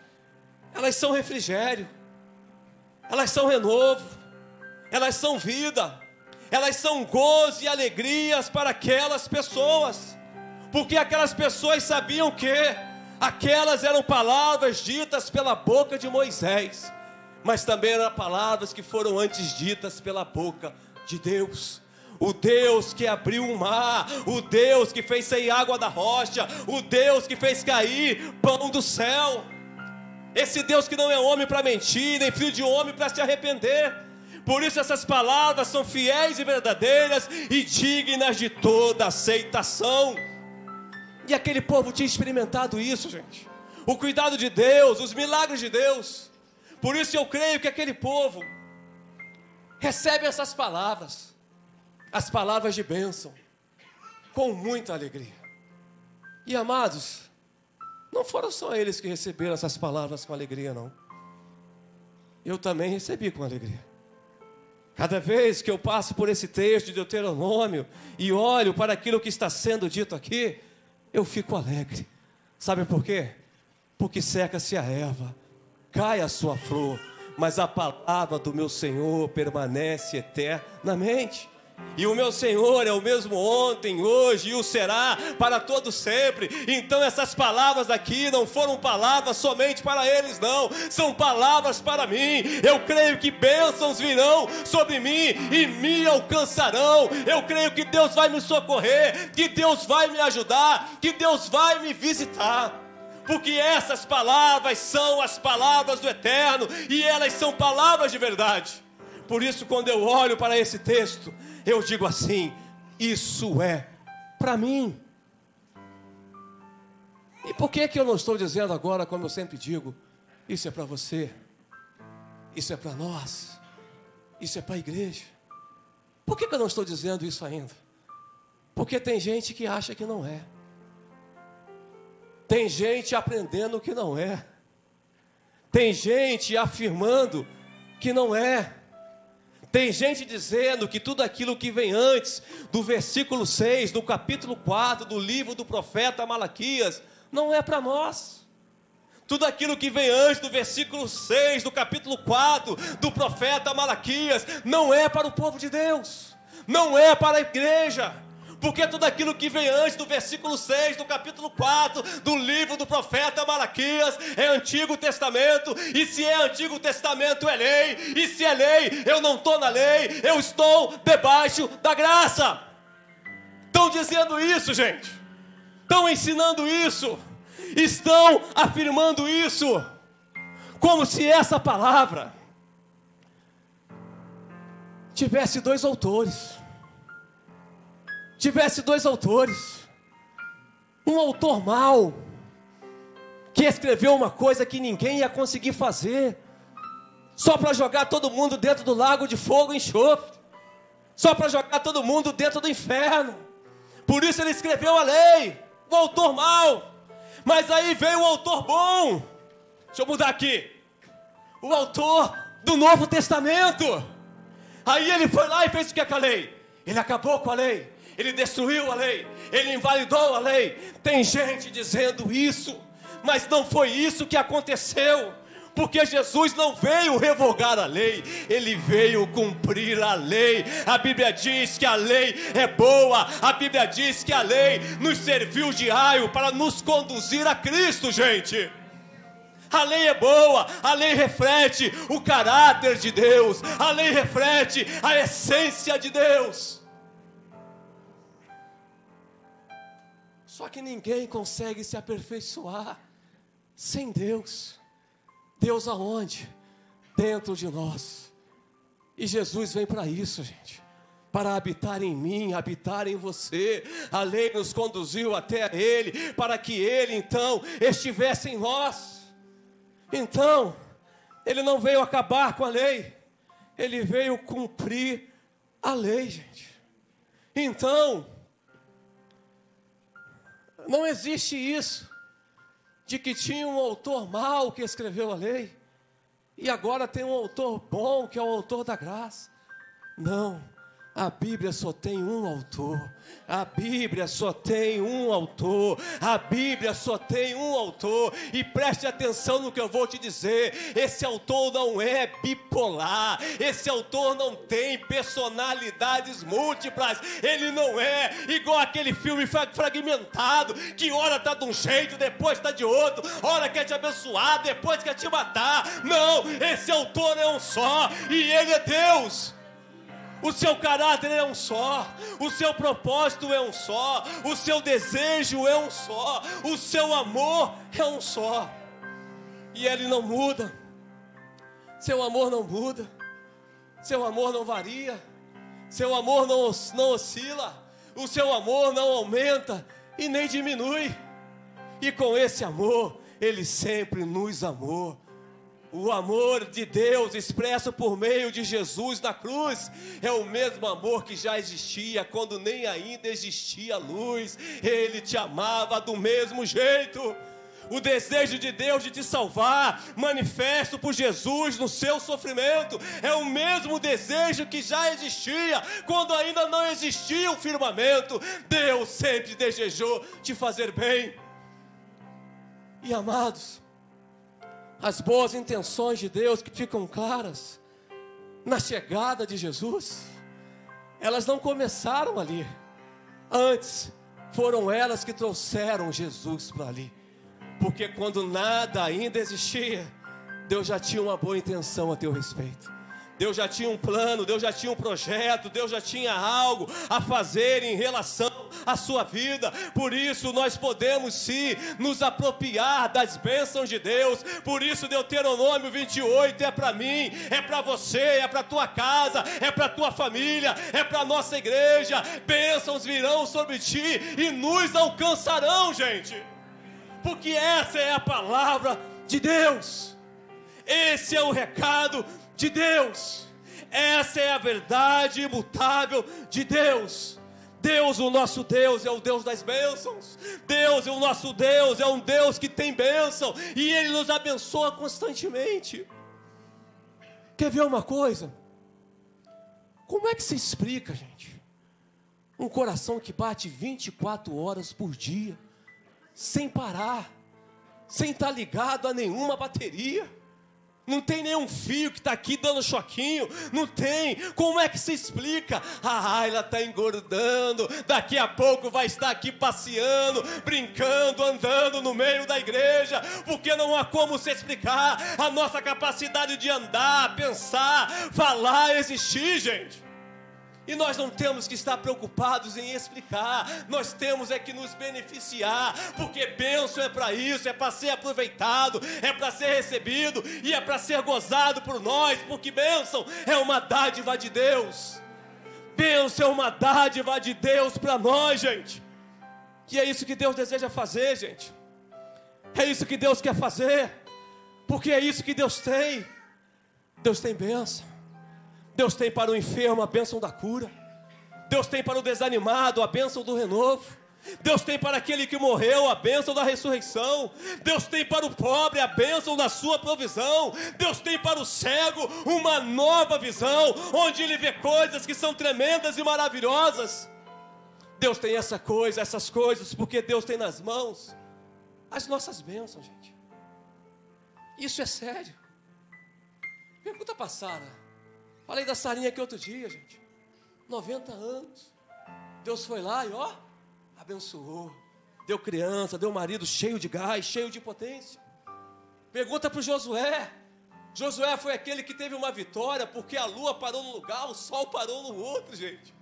elas são refrigério, elas são renovo, elas são vida, elas são gozo e alegrias para aquelas pessoas, porque aquelas pessoas sabiam que aquelas eram palavras ditas pela boca de Moisés, mas também eram palavras que foram antes ditas pela boca de Deus. O Deus que abriu o mar, o Deus que fez sair água da rocha, o Deus que fez cair pão do céu. Esse Deus que não é homem para mentir, nem filho de homem para se arrepender. Por isso essas palavras são fiéis e verdadeiras e dignas de toda aceitação. E aquele povo tinha experimentado isso, gente. O cuidado de Deus, os milagres de Deus. Por isso eu creio que aquele povo recebe essas palavras, as palavras de bênção, com muita alegria. E amados, não foram só eles que receberam essas palavras com alegria, não. Eu também recebi com alegria. Cada vez que eu passo por esse texto de Deuteronômio e olho para aquilo que está sendo dito aqui, eu fico alegre. Sabe por quê? Porque seca-se a erva, cai a sua flor, mas a palavra do meu Senhor permanece eternamente. E o meu Senhor é o mesmo ontem, hoje e o será para todo sempre. Então essas palavras aqui não foram palavras somente para eles, não. São palavras para mim. Eu creio que bênçãos virão sobre mim e me alcançarão. Eu creio que Deus vai me socorrer, que Deus vai me ajudar, que Deus vai me visitar. porque essas palavras são as palavras do Eterno, e elas são palavras de verdade. Por isso, quando eu olho para esse texto, eu digo assim: isso é para mim. E por que eu não estou dizendo agora, como eu sempre digo, isso é para você, isso é para nós, isso é para a igreja? Por que eu não estou dizendo isso ainda? Porque tem gente que acha que não é. Tem gente aprendendo que não é. Tem gente afirmando que não é. Tem gente dizendo que tudo aquilo que vem antes do versículo 6, do capítulo 4, do livro do profeta Malaquias, não é para nós. Tudo aquilo que vem antes do versículo 6, do capítulo 4, do profeta Malaquias, não é para o povo de Deus, não é para a igreja. Porque tudo aquilo que vem antes do versículo 6, do capítulo 4, do livro do profeta Malaquias, é Antigo Testamento, e se é Antigo Testamento é lei, e se é lei, eu não estou na lei, eu estou debaixo da graça. Estão dizendo isso, gente, estão ensinando isso, estão afirmando isso, como se essa palavra tivesse dois autores. Um autor mau, que escreveu uma coisa que ninguém ia conseguir fazer, só para jogar todo mundo dentro do lago de fogo e enxofre, só para jogar todo mundo dentro do inferno. Por isso ele escreveu a lei, o autor mau. Mas aí veio o autor bom, deixa eu mudar aqui, o autor do Novo Testamento. Aí ele foi lá e fez o que com a lei? Ele acabou com a lei, ele destruiu a lei, ele invalidou a lei. Tem gente dizendo isso, mas não foi isso que aconteceu. Porque Jesus não veio revogar a lei, ele veio cumprir a lei. A Bíblia diz que a lei é boa, a Bíblia diz que a lei nos serviu de aio para nos conduzir a Cristo, gente. A lei é boa, a lei reflete o caráter de Deus, a lei reflete a essência de Deus. Só que ninguém consegue se aperfeiçoar sem Deus. Deus aonde? Dentro de nós. E Jesus vem para isso, gente, para habitar em mim, habitar em você. A lei nos conduziu até Ele, para que Ele então estivesse em nós. Então, Ele não veio acabar com a lei, Ele veio cumprir a lei, gente. Então, não existe isso de que tinha um autor mau que escreveu a lei, e agora tem um autor bom que é o autor da graça. Não, a Bíblia só tem um autor, a Bíblia só tem um autor, a Bíblia só tem um autor. E preste atenção no que eu vou te dizer: esse autor não é bipolar, esse autor não tem personalidades múltiplas, ele não é igual aquele filme fragmentado, que ora está de um jeito, depois está de outro, ora quer te abençoar, depois quer te matar. Não, esse autor é um só, e ele é Deus. O seu caráter é um só, o seu propósito é um só, o seu desejo é um só, o seu amor é um só. E ele não muda, seu amor não muda, seu amor não varia, seu amor não oscila, o seu amor não aumenta e nem diminui. E com esse amor, ele sempre nos amou. O amor de Deus expresso por meio de Jesus na cruz é o mesmo amor que já existia quando nem ainda existia luz. Ele te amava do mesmo jeito. O desejo de Deus de te salvar, manifesto por Jesus no seu sofrimento, é o mesmo desejo que já existia quando ainda não existia o firmamento. Deus sempre desejou te fazer bem. E amados, as boas intenções de Deus que ficam claras na chegada de Jesus, elas não começaram ali. Antes, foram elas que trouxeram Jesus para ali. Porque quando nada ainda existia, Deus já tinha uma boa intenção a teu respeito. Deus já tinha um plano, Deus já tinha um projeto, Deus já tinha algo a fazer em relação à sua vida. Por isso nós podemos sim nos apropriar das bênçãos de Deus. Por isso Deuteronômio 28 é para mim, é para você, é para a tua casa, é para a tua família, é para a nossa igreja. Bênçãos virão sobre ti e nos alcançarão, gente. Porque essa é a palavra de Deus. Esse é o recado de Deus. Essa é a verdade imutável de Deus. Deus, o nosso Deus, é o Deus das bênçãos. Deus, o nosso Deus, é um Deus que tem bênção. E Ele nos abençoa constantemente. Quer ver uma coisa? Como é que se explica, gente? Um coração que bate 24 horas por dia, sem parar, sem estar ligado a nenhuma bateria. Não tem nenhum fio que está aqui dando choquinho. Não tem. Como é que se explica? Ela está engordando. Daqui a pouco vai estar aqui passeando, brincando, andando no meio da igreja. Porque não há como se explicar a nossa capacidade de andar, pensar, falar, existir, gente. E nós não temos que estar preocupados em explicar. Nós temos é que nos beneficiar. Porque bênção é para isso, é para ser aproveitado, é para ser recebido e é para ser gozado por nós. Porque bênção é uma dádiva de Deus. Bênção é uma dádiva de Deus para nós, gente. E é isso que Deus deseja fazer, gente. É isso que Deus quer fazer. Porque é isso que Deus tem. Deus tem bênção. Deus tem para o enfermo a bênção da cura. Deus tem para o desanimado a bênção do renovo. Deus tem para aquele que morreu a bênção da ressurreição. Deus tem para o pobre a bênção da sua provisão. Deus tem para o cego uma nova visão, onde ele vê coisas que são tremendas e maravilhosas. Deus tem essas coisas, porque Deus tem nas mãos as nossas bênçãos, gente. Isso é sério. Pergunta para Sara. Falei da Sarinha aqui outro dia, gente. 90 anos. Deus foi lá e abençoou. Deu criança, deu marido cheio de gás, cheio de potência. Pergunta para o Josué. Josué foi aquele que teve uma vitória porque a lua parou num lugar, o sol parou no outro, gente.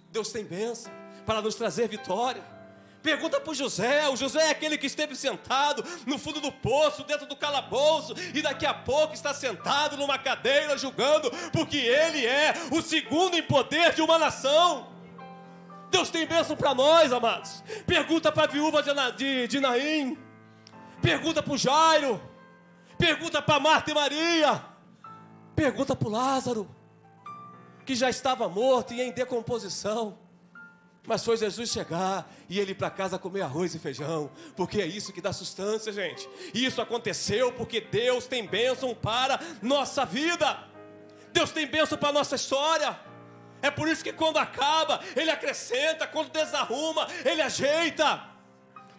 Deus tem bênção para nos trazer vitória. Pergunta para o José. O José é aquele que esteve sentado no fundo do poço, dentro do calabouço, e daqui a pouco está sentado numa cadeira julgando, porque ele é o segundo em poder de uma nação. Deus tem bênção para nós, amados. Pergunta para a viúva de Naim. Pergunta para o Jairo. Pergunta para Marta e Maria. Pergunta para o Lázaro, que já estava morto e em decomposição. Mas foi Jesus chegar e ele ir para casa comer arroz e feijão. Porque é isso que dá sustância, gente. E isso aconteceu porque Deus tem bênção para nossa vida. Deus tem bênção para nossa história. É por isso que quando acaba, Ele acrescenta. Quando desarruma, Ele ajeita.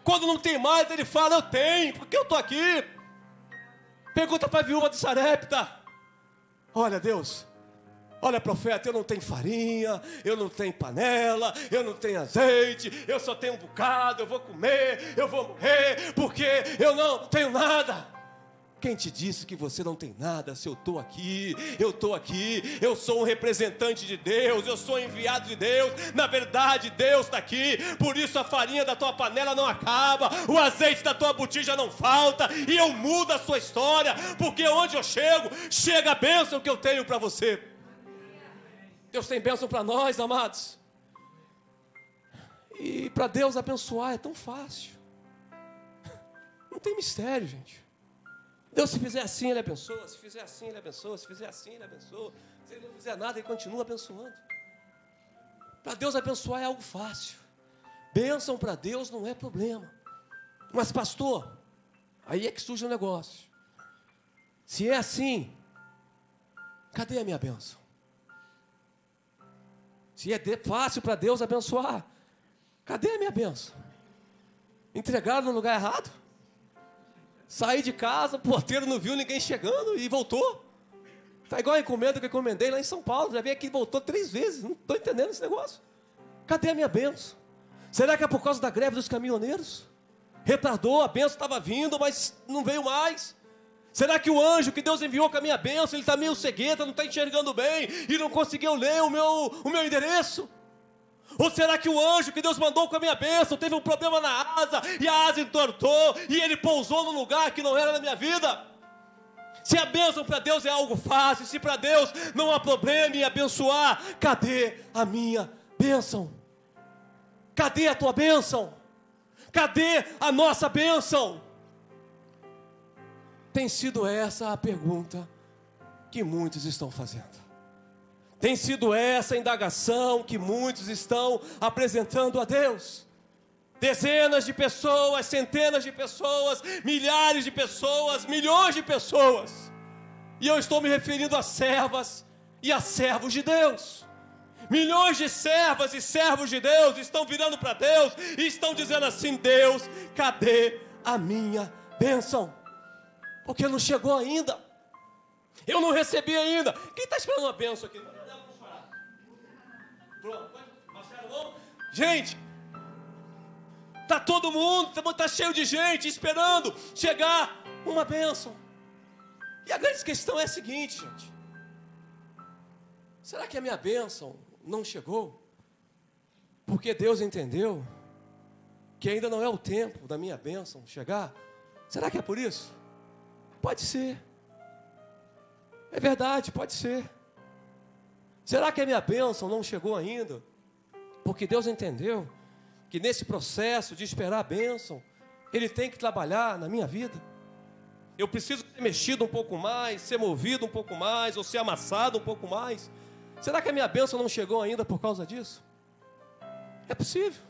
Quando não tem mais, Ele fala, eu tenho, porque eu estou aqui. Pergunta para a viúva de Sarepta. Olha, Deus, olha, profeta, eu não tenho farinha, eu não tenho panela, eu não tenho azeite, eu só tenho um bocado, eu vou comer, eu vou morrer, porque eu não tenho nada. Quem te disse que você não tem nada? Se eu estou aqui, eu sou um representante de Deus, eu sou enviado de Deus. Na verdade, Deus está aqui. Por isso a farinha da tua panela não acaba, o azeite da tua botija não falta, e eu mudo a sua história, porque onde eu chego, chega a bênção que eu tenho para você. Deus tem bênção para nós, amados. E para Deus abençoar é tão fácil. Não tem mistério, gente. Deus, se fizer assim, Ele abençoa. Se fizer assim, Ele abençoa. Se fizer assim, Ele abençoa. Se Ele não fizer nada, Ele continua abençoando. Para Deus abençoar é algo fácil. Bênção para Deus não é problema. Mas pastor, aí é que surge o negócio. Se é assim, cadê a minha bênção? Se é fácil para Deus abençoar, cadê a minha bênção? Entregaram no lugar errado? Saí de casa, o porteiro não viu ninguém chegando e voltou. Está igual a encomenda que eu encomendei lá em São Paulo. Já veio aqui e voltou 3 vezes. Não estou entendendo esse negócio. Cadê a minha bênção? Será que é por causa da greve dos caminhoneiros? Retardou, a bênção estava vindo, mas não veio mais. Será que o anjo que Deus enviou com a minha bênção, ele está meio cegueta, não está enxergando bem e não conseguiu ler o meu endereço? Ou será que o anjo que Deus mandou com a minha bênção teve um problema na asa e a asa entortou e ele pousou no lugar que não era na minha vida? Se a bênção para Deus é algo fácil, se para Deus não há problema em abençoar, cadê a minha bênção? Cadê a tua bênção? Cadê a nossa bênção? Tem sido essa a pergunta que muitos estão fazendo. Tem sido essa a indagação que muitos estão apresentando a Deus. Dezenas de pessoas, centenas de pessoas, milhares de pessoas, milhões de pessoas. E eu estou me referindo a servas e a servos de Deus. Milhões de servas e servos de Deus estão virando para Deus e estão dizendo assim: Deus, cadê a minha bênção? Porque não chegou ainda. Eu não recebi ainda. Quem está esperando uma bênção aqui? Pronto. Gente, está todo mundo, está cheio de gente esperando chegar uma bênção. E a grande questão é a seguinte, gente: será que a minha bênção não chegou porque Deus entendeu que ainda não é o tempo da minha bênção chegar? Será que é por isso? Pode ser. É verdade, pode ser. Será que a minha bênção não chegou ainda porque Deus entendeu que nesse processo de esperar a bênção, Ele tem que trabalhar na minha vida? Eu preciso ser mexido um pouco mais, ser movido um pouco mais, ou ser amassado um pouco mais. Será que a minha bênção não chegou ainda por causa disso? É possível.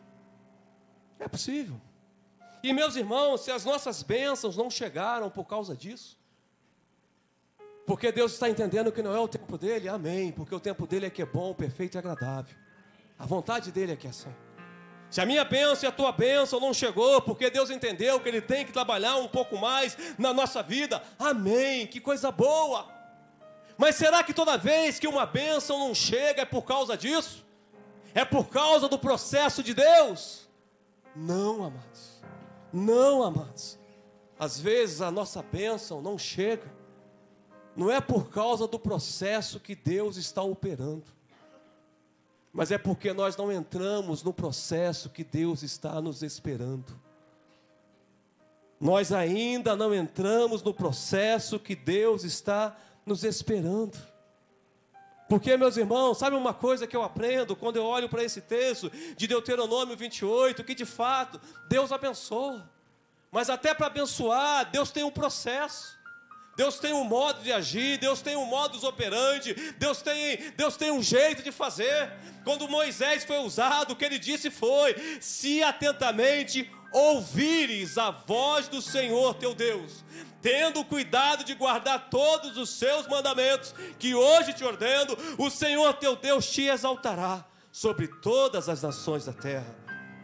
É possível. E meus irmãos, se as nossas bênçãos não chegaram por causa disso, porque Deus está entendendo que não é o tempo dele, amém, porque o tempo dele é que é bom, perfeito e agradável. A vontade dele é que é assim. Se a minha bênção e a tua bênção não chegou, porque Deus entendeu que Ele tem que trabalhar um pouco mais na nossa vida, amém, que coisa boa. Mas será que toda vez que uma bênção não chega é por causa disso? É por causa do processo de Deus? Não, amados. Não, amados. Às vezes a nossa bênção não chega, não é por causa do processo que Deus está operando, mas é porque nós não entramos no processo que Deus está nos esperando. Nós ainda não entramos no processo que Deus está nos esperando. Porque, meus irmãos, sabe uma coisa que eu aprendo quando eu olho para esse texto de Deuteronômio 28, que de fato Deus abençoa, mas até para abençoar, Deus tem um processo. Deus tem um modo de agir, Deus tem um modus operandi, Deus tem um jeito de fazer. Quando Moisés foi usado, o que ele disse foi: se atentamente ouvires a voz do Senhor teu Deus, tendo cuidado de guardar todos os seus mandamentos, que hoje te ordeno, o Senhor teu Deus te exaltará sobre todas as nações da terra.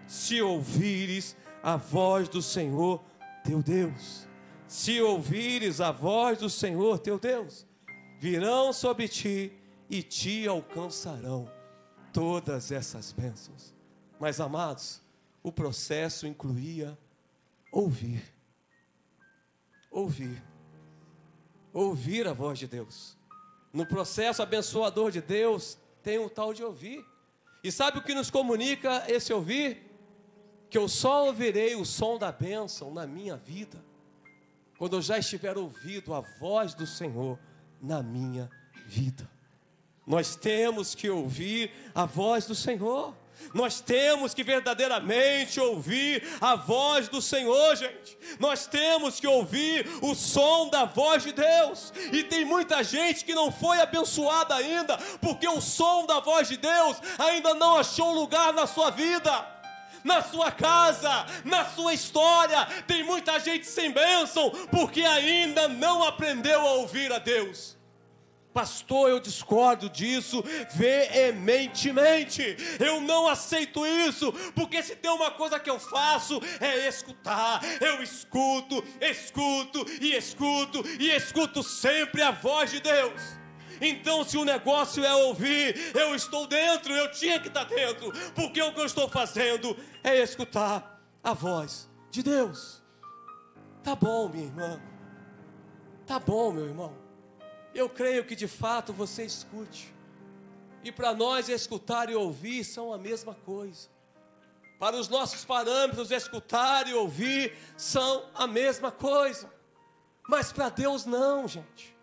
Se ouvires a voz do Senhor teu Deus, se ouvires a voz do Senhor teu Deus, virão sobre ti e te alcançarão todas essas bênçãos. Mas, amados, o processo incluía ouvir. Ouvir a voz de Deus. No processo abençoador de Deus, tem um tal de ouvir. E sabe o que nos comunica esse ouvir? Que eu só ouvirei o som da bênção na minha vida quando eu já estiver ouvido a voz do Senhor na minha vida. Nós temos que ouvir a voz do Senhor. Nós temos que verdadeiramente ouvir a voz do Senhor, gente. Nós temos que ouvir o som da voz de Deus. E tem muita gente que não foi abençoada ainda, porque o som da voz de Deus ainda não achou lugar na sua vida, na sua casa, na sua história. Tem muita gente sem bênção, porque ainda não aprendeu a ouvir a Deus. Pastor, eu discordo disso veementemente. Eu não aceito isso, porque se tem uma coisa que eu faço é escutar. Eu escuto e escuto sempre a voz de Deus. Então, se o negócio é ouvir, eu estou dentro, eu tinha que estar dentro, porque o que eu estou fazendo é escutar a voz de Deus. Tá bom, minha irmã, Tá bom, meu irmão. Eu creio que de fato você escute. E para nós escutar e ouvir são a mesma coisa. Para os nossos parâmetros, escutar e ouvir são a mesma coisa. Mas para Deus não, gente.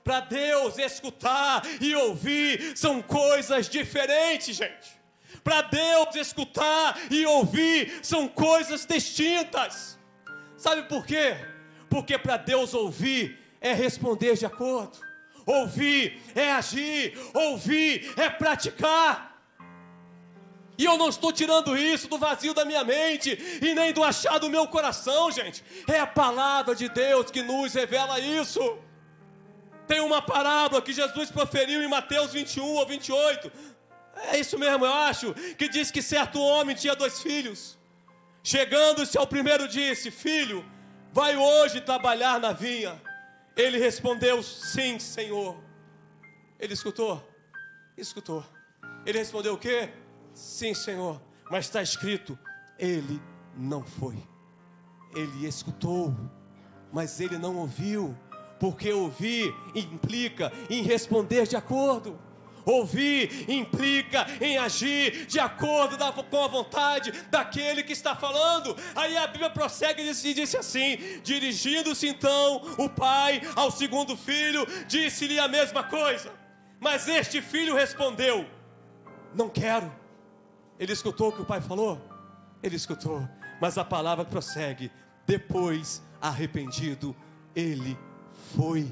Para Deus, escutar e ouvir são coisas diferentes, gente. Para Deus, escutar e ouvir são coisas distintas. Sabe por quê? Porque para Deus ouvir é responder de acordo. Ouvir é agir. Ouvir é praticar. E eu não estou tirando isso do vazio da minha mente e nem do achar do meu coração, gente. É a palavra de Deus que nos revela isso. Tem uma parábola que Jesus proferiu em Mateus 21 ou 28. É isso mesmo, eu acho. Que diz que certo homem tinha 2 filhos. Chegando-se ao primeiro disse: filho, vai hoje trabalhar na vinha. Ele respondeu: sim, Senhor. Ele escutou? Escutou. Ele respondeu o quê? Sim, Senhor. Mas está escrito: ele não foi. Ele escutou, mas ele não ouviu. Porque ouvir implica em responder de acordo. Ouvir implica em agir de acordo com a vontade daquele que está falando. Aí a Bíblia prossegue e disse assim: dirigindo-se então o pai ao segundo filho, disse-lhe a mesma coisa. Mas este filho respondeu: não quero. Ele escutou o que o pai falou? Ele escutou. Mas a palavra prossegue: depois, arrependido, ele foi,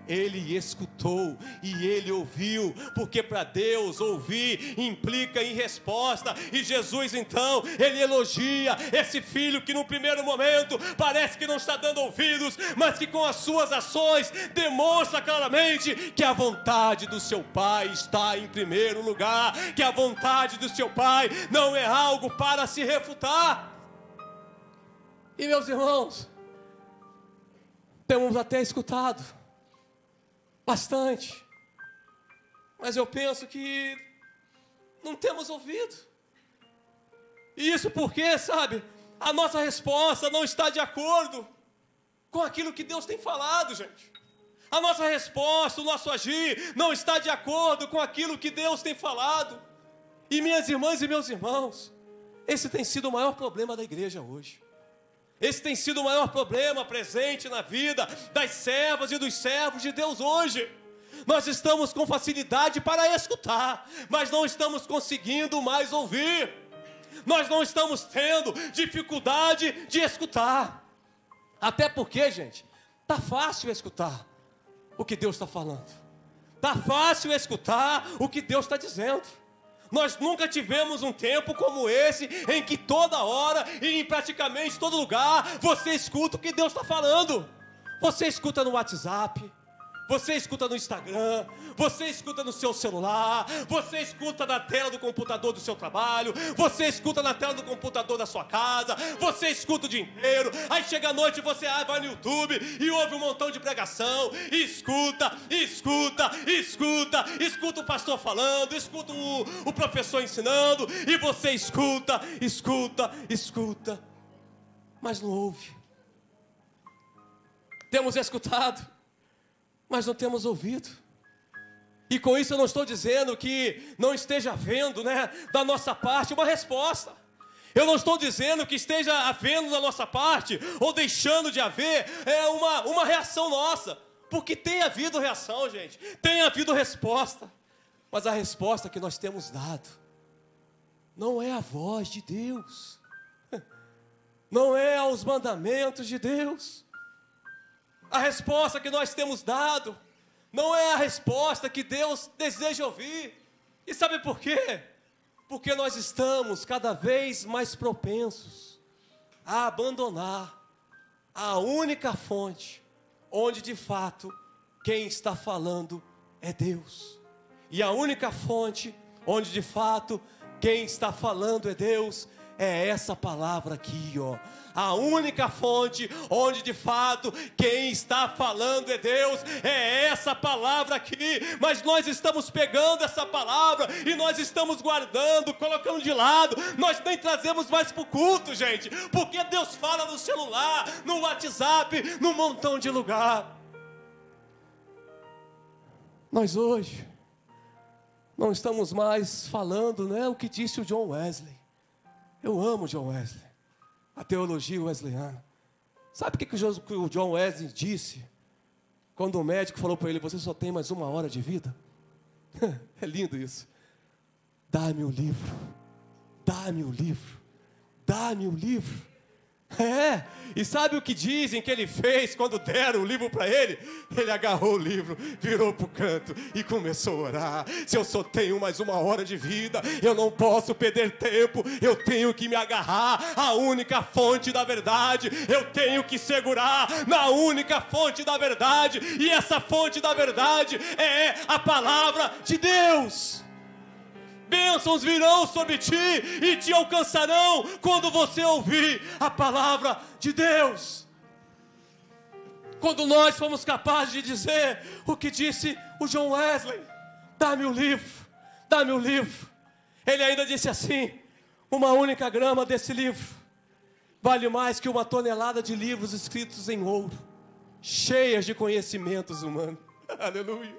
ele escutou e ele ouviu, porque para Deus ouvir implica em resposta. E Jesus então, ele elogia esse filho que no primeiro momento parece que não está dando ouvidos, mas que com as suas ações demonstra claramente que a vontade do seu pai está em primeiro lugar, que a vontade do seu pai não é algo para se refutar. E meus irmãos, temos até escutado bastante, mas eu penso que não temos ouvido. E isso porque, sabe, a nossa resposta não está de acordo com aquilo que Deus tem falado, gente. A nossa resposta, o nosso agir não está de acordo com aquilo que Deus tem falado. E minhas irmãs e meus irmãos, esse tem sido o maior problema da igreja hoje. Esse tem sido o maior problema presente na vida das servas e dos servos de Deus hoje. Nós estamos com facilidade para escutar, mas não estamos conseguindo mais ouvir. Nós não estamos tendo dificuldade de escutar. Até porque, gente, está fácil escutar o que Deus está falando. Está fácil escutar o que Deus está dizendo. Nós nunca tivemos um tempo como esse, em que toda hora e em praticamente todo lugar, você escuta o que Deus está falando. Você escuta no WhatsApp, você escuta no Instagram, você escuta no seu celular, você escuta na tela do computador do seu trabalho, você escuta na tela do computador da sua casa, você escuta o dia inteiro. Aí chega a noite, você vai no YouTube e ouve um montão de pregação, escuta o pastor falando, escuta o professor ensinando, e você escuta, mas não ouve. Temos escutado, mas não temos ouvido. E com isso eu não estou dizendo que não esteja havendo, da nossa parte uma resposta. Eu não estou dizendo que esteja havendo da nossa parte, ou deixando de haver, uma reação nossa. Porque tem havido reação, gente. Tem havido resposta. Mas a resposta que nós temos dado não é a voz de Deus. Não é aos mandamentos de Deus. A resposta que nós temos dado não é a resposta que Deus deseja ouvir. E sabe por quê? Porque nós estamos cada vez mais propensos a abandonar a única fonte onde de fato quem está falando é Deus. E a única fonte onde de fato quem está falando é Deus é essa palavra aqui, ó. A única fonte onde de fato quem está falando é Deus, é essa palavra aqui. Mas nós estamos pegando essa palavra e nós estamos guardando, colocando de lado. Nós nem trazemos mais para o culto, gente, porque Deus fala no celular, no WhatsApp, num montão de lugar. Nós hoje não estamos mais falando, né, o que disse o John Wesley. Eu amo John Wesley, a teologia wesleyana. Sabe o que o John Wesley disse quando o médico falou para ele: você só tem mais 1 hora de vida? É lindo isso. Dá-me o livro, dá-me o livro, dá-me o livro. E sabe o que dizem que ele fez quando deram o livro para ele? Ele agarrou o livro, virou para o canto e começou a orar. Se eu só tenho mais 1 hora de vida, eu não posso perder tempo, eu tenho que me agarrar à única fonte da verdade, eu tenho que segurar na única fonte da verdade, e essa fonte da verdade é a palavra de Deus. Bênçãos virão sobre ti e te alcançarão quando você ouvir a palavra de Deus. Quando nós fomos capazes de dizer o que disse o John Wesley: dá-me o livro, dá-me o livro. Ele ainda disse assim: 1 única grama desse livro vale mais que 1 tonelada de livros escritos em ouro, cheias de conhecimentos humanos. Aleluia,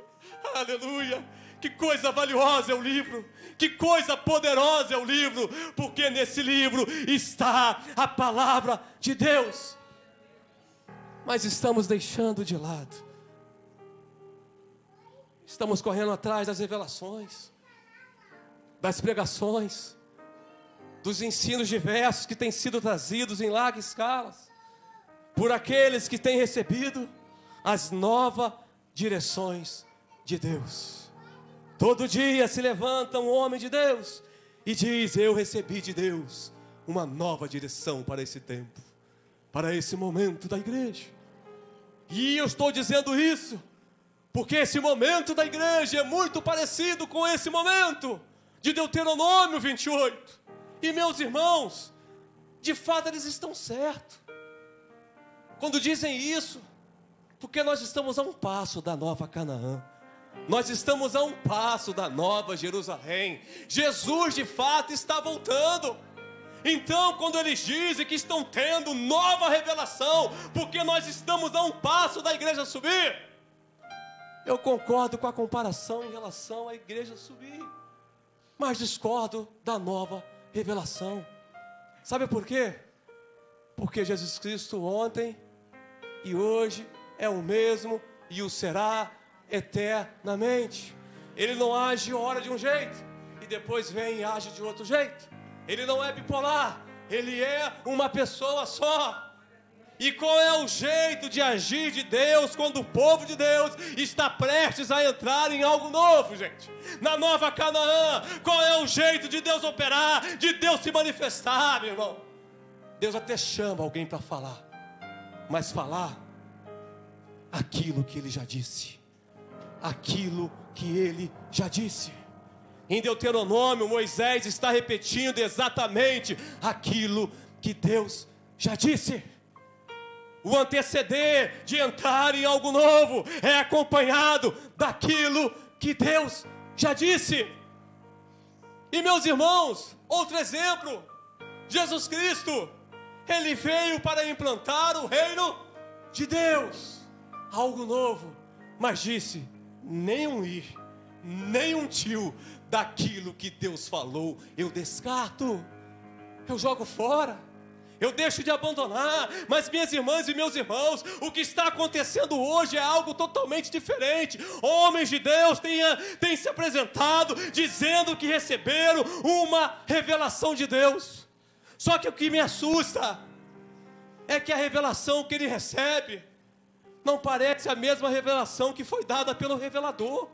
aleluia. Que coisa valiosa é o livro, que coisa poderosa é o livro, porque nesse livro está a palavra de Deus. Mas estamos deixando de lado, estamos correndo atrás das revelações, das pregações, dos ensinos diversos que têm sido trazidos em larga escala por aqueles que têm recebido as novas direções de Deus. Todo dia se levanta um homem de Deus e diz: eu recebi de Deus uma nova direção para esse tempo, para esse momento da igreja. E eu estou dizendo isso porque esse momento da igreja é muito parecido com esse momento de Deuteronômio 28. E meus irmãos, de fato eles estão certos quando dizem isso, porque nós estamos a um passo da nova Canaã. Nós estamos a um passo da nova Jerusalém. Jesus de fato está voltando. Então quando eles dizem que estão tendo nova revelação, porque nós estamos a um passo da igreja subir, eu concordo com a comparação em relação à igreja subir, mas discordo da nova revelação. Sabe por quê? Porque Jesus Cristo ontem e hoje é o mesmo e o será eternamente. Ele não age ora de um jeito e depois vem e age de outro jeito. Ele não é bipolar, ele é uma pessoa só. E qual é o jeito de agir de Deus quando o povo de Deus está prestes a entrar em algo novo, gente? Na nova Canaã, qual é o jeito de Deus operar, de Deus se manifestar, meu irmão? Deus até chama alguém para falar, mas falar aquilo que Ele já disse. Aquilo que Ele já disse. Em Deuteronômio, Moisés está repetindo exatamente aquilo que Deus já disse. O anteceder de entrar em algo novo é acompanhado daquilo que Deus já disse. E meus irmãos, outro exemplo, Jesus Cristo, Ele veio para implantar o reino de Deus, algo novo, mas disse: nem um ir, nem um tio daquilo que Deus falou eu descarto, eu jogo fora, eu deixo de abandonar. Mas minhas irmãs e meus irmãos, o que está acontecendo hoje é algo totalmente diferente. Homens de Deus têm se apresentado dizendo que receberam uma revelação de Deus. Só que o que me assusta é que a revelação que ele recebe não parece a mesma revelação que foi dada pelo revelador.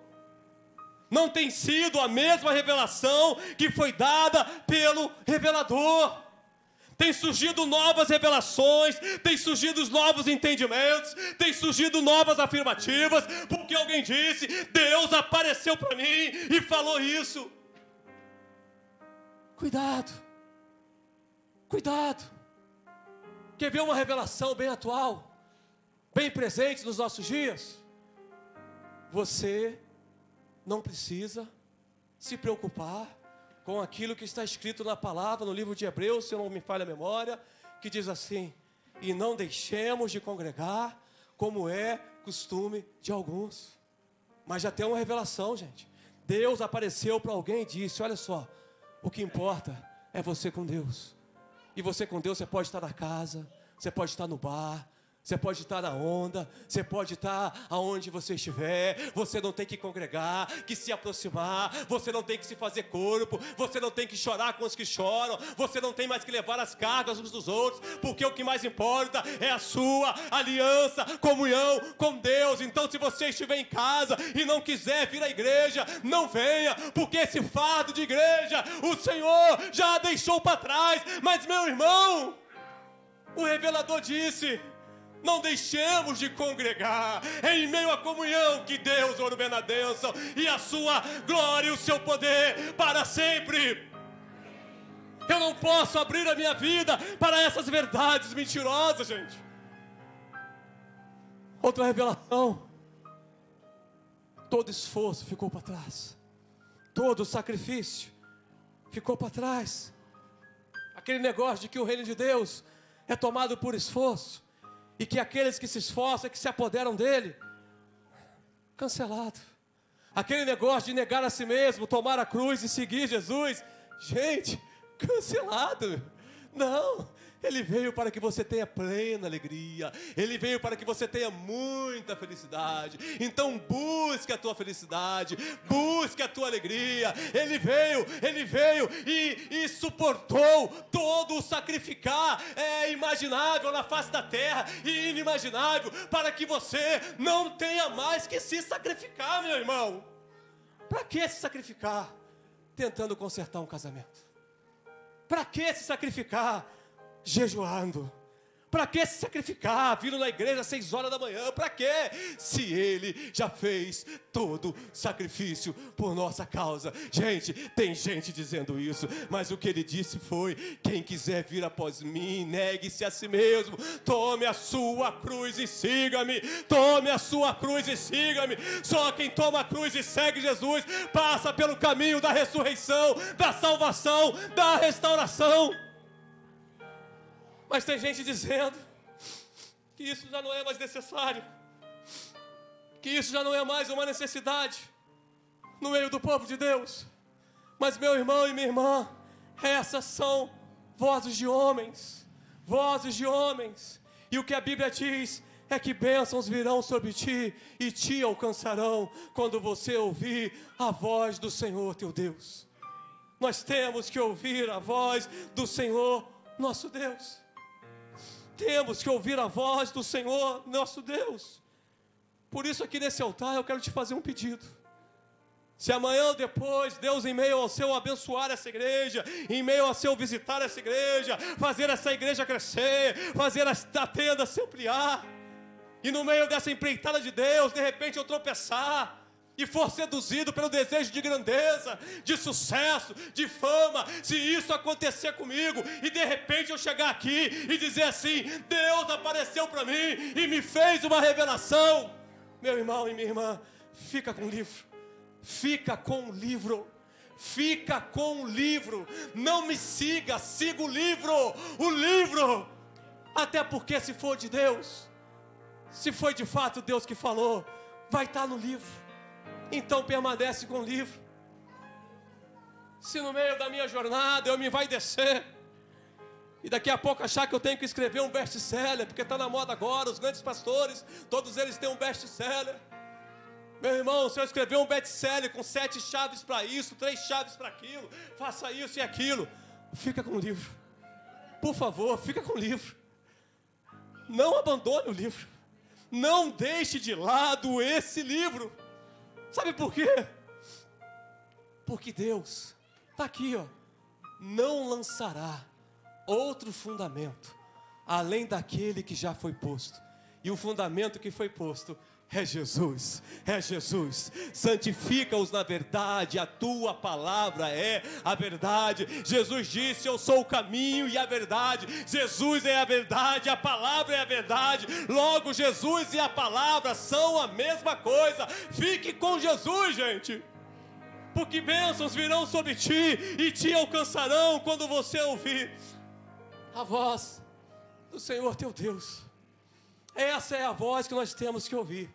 Não tem sido a mesma revelação que foi dada pelo revelador. Tem surgido novas revelações, tem surgido novos entendimentos, tem surgido novas afirmativas, porque alguém disse: Deus apareceu para mim e falou isso. Cuidado, Cuidado. Quer ver uma revelação bem atual, bem presente nos nossos dias? Você não precisa se preocupar com aquilo que está escrito na palavra, no livro de Hebreus, se não me falha a memória, que diz assim: e não deixemos de congregar, como é costume de alguns. Mas já tem uma revelação, gente. Deus apareceu para alguém e disse: olha só, o que importa é você com Deus. E você com Deus, você pode estar na casa, você pode estar no bar, você pode estar na onda, você pode estar aonde você estiver. Você não tem que congregar, que se aproximar, você não tem que se fazer corpo, você não tem que chorar com os que choram, você não tem mais que levar as cargas uns dos outros, porque o que mais importa é a sua aliança, comunhão com Deus. Então, se você estiver em casa e não quiser vir à igreja, não venha, porque esse fardo de igreja o Senhor já deixou para trás. Mas, meu irmão, o revelador disse: não deixemos de congregar, é em meio à comunhão que Deus ordena a bênção e a sua glória e o seu poder para sempre. Eu não posso abrir a minha vida para essas verdades mentirosas, gente. Outra revelação: todo esforço ficou para trás, todo sacrifício ficou para trás. Aquele negócio de que o reino de Deus é tomado por esforço, e que aqueles que se esforçam, que se apoderam dele, cancelado. Aquele negócio de negar a si mesmo, tomar a cruz e seguir Jesus, gente, cancelado. Não, Ele veio para que você tenha plena alegria, Ele veio para que você tenha muita felicidade. Então busque a tua felicidade, busque a tua alegria. Ele veio e suportou todo o sacrificar imaginável na face da terra e inimaginável, para que você não tenha mais que se sacrificar, meu irmão. Para que se sacrificar tentando consertar um casamento? Para que se sacrificar jejuando? Para que se sacrificar vindo na igreja às 6 horas da manhã? Para que? Se Ele já fez todo sacrifício por nossa causa. Gente, tem gente dizendo isso, mas o que Ele disse foi: quem quiser vir após mim, negue-se a si mesmo, tome a sua cruz e siga-me. Tome a sua cruz e siga-me. Só quem toma a cruz e segue Jesus passa pelo caminho da ressurreição, da salvação, da restauração. Mas tem gente dizendo que isso já não é mais necessário, que isso já não é mais uma necessidade no meio do povo de Deus. Mas, meu irmão e minha irmã, essas são vozes de homens, e o que a Bíblia diz é que bênçãos virão sobre ti e te alcançarão quando você ouvir a voz do Senhor teu Deus. Nós temos que ouvir a voz do Senhor nosso Deus. Temos que ouvir a voz do Senhor nosso Deus. Por isso aqui nesse altar eu quero te fazer um pedido. Se amanhã ou depois Deus, em meio ao seu abençoar essa igreja, em meio ao seu visitar essa igreja, fazer essa igreja crescer, fazer esta tenda se ampliar, e no meio dessa empreitada de Deus, de repente eu tropeçar e for seduzido pelo desejo de grandeza, de sucesso, de fama, se isso acontecer comigo e de repente eu chegar aqui e dizer assim: Deus apareceu para mim e me fez uma revelação, meu irmão e minha irmã, fica com o livro, fica com o livro, fica com o livro. Não me siga, siga o livro, até porque se for de Deus, se foi de fato Deus que falou, vai estar no livro. Então permanece com o livro. Se no meio da minha jornada eu me vai descer e daqui a pouco achar que eu tenho que escrever um best-seller, porque está na moda agora, os grandes pastores, todos eles têm um best-seller. Meu irmão, se eu escrever um best-seller com 7 chaves para isso, 3 chaves para aquilo, faça isso e aquilo, fica com o livro. Por favor, fica com o livro. Não abandone o livro. Não deixe de lado esse livro. Sabe por quê? Porque Deus está aqui, ó. Não lançará outro fundamento além daquele que já foi posto. E o fundamento que foi posto É Jesus, é Jesus. Santifica-os na verdade, a tua palavra é a verdade. Jesus disse: eu sou o caminho e a verdade. Jesus é a verdade, a palavra é a verdade. Logo, Jesus e a palavra são a mesma coisa. Fique com Jesus, gente, porque bênçãos virão sobre ti e te alcançarão quando você ouvir a voz do Senhor teu Deus. Essa é a voz que nós temos que ouvir.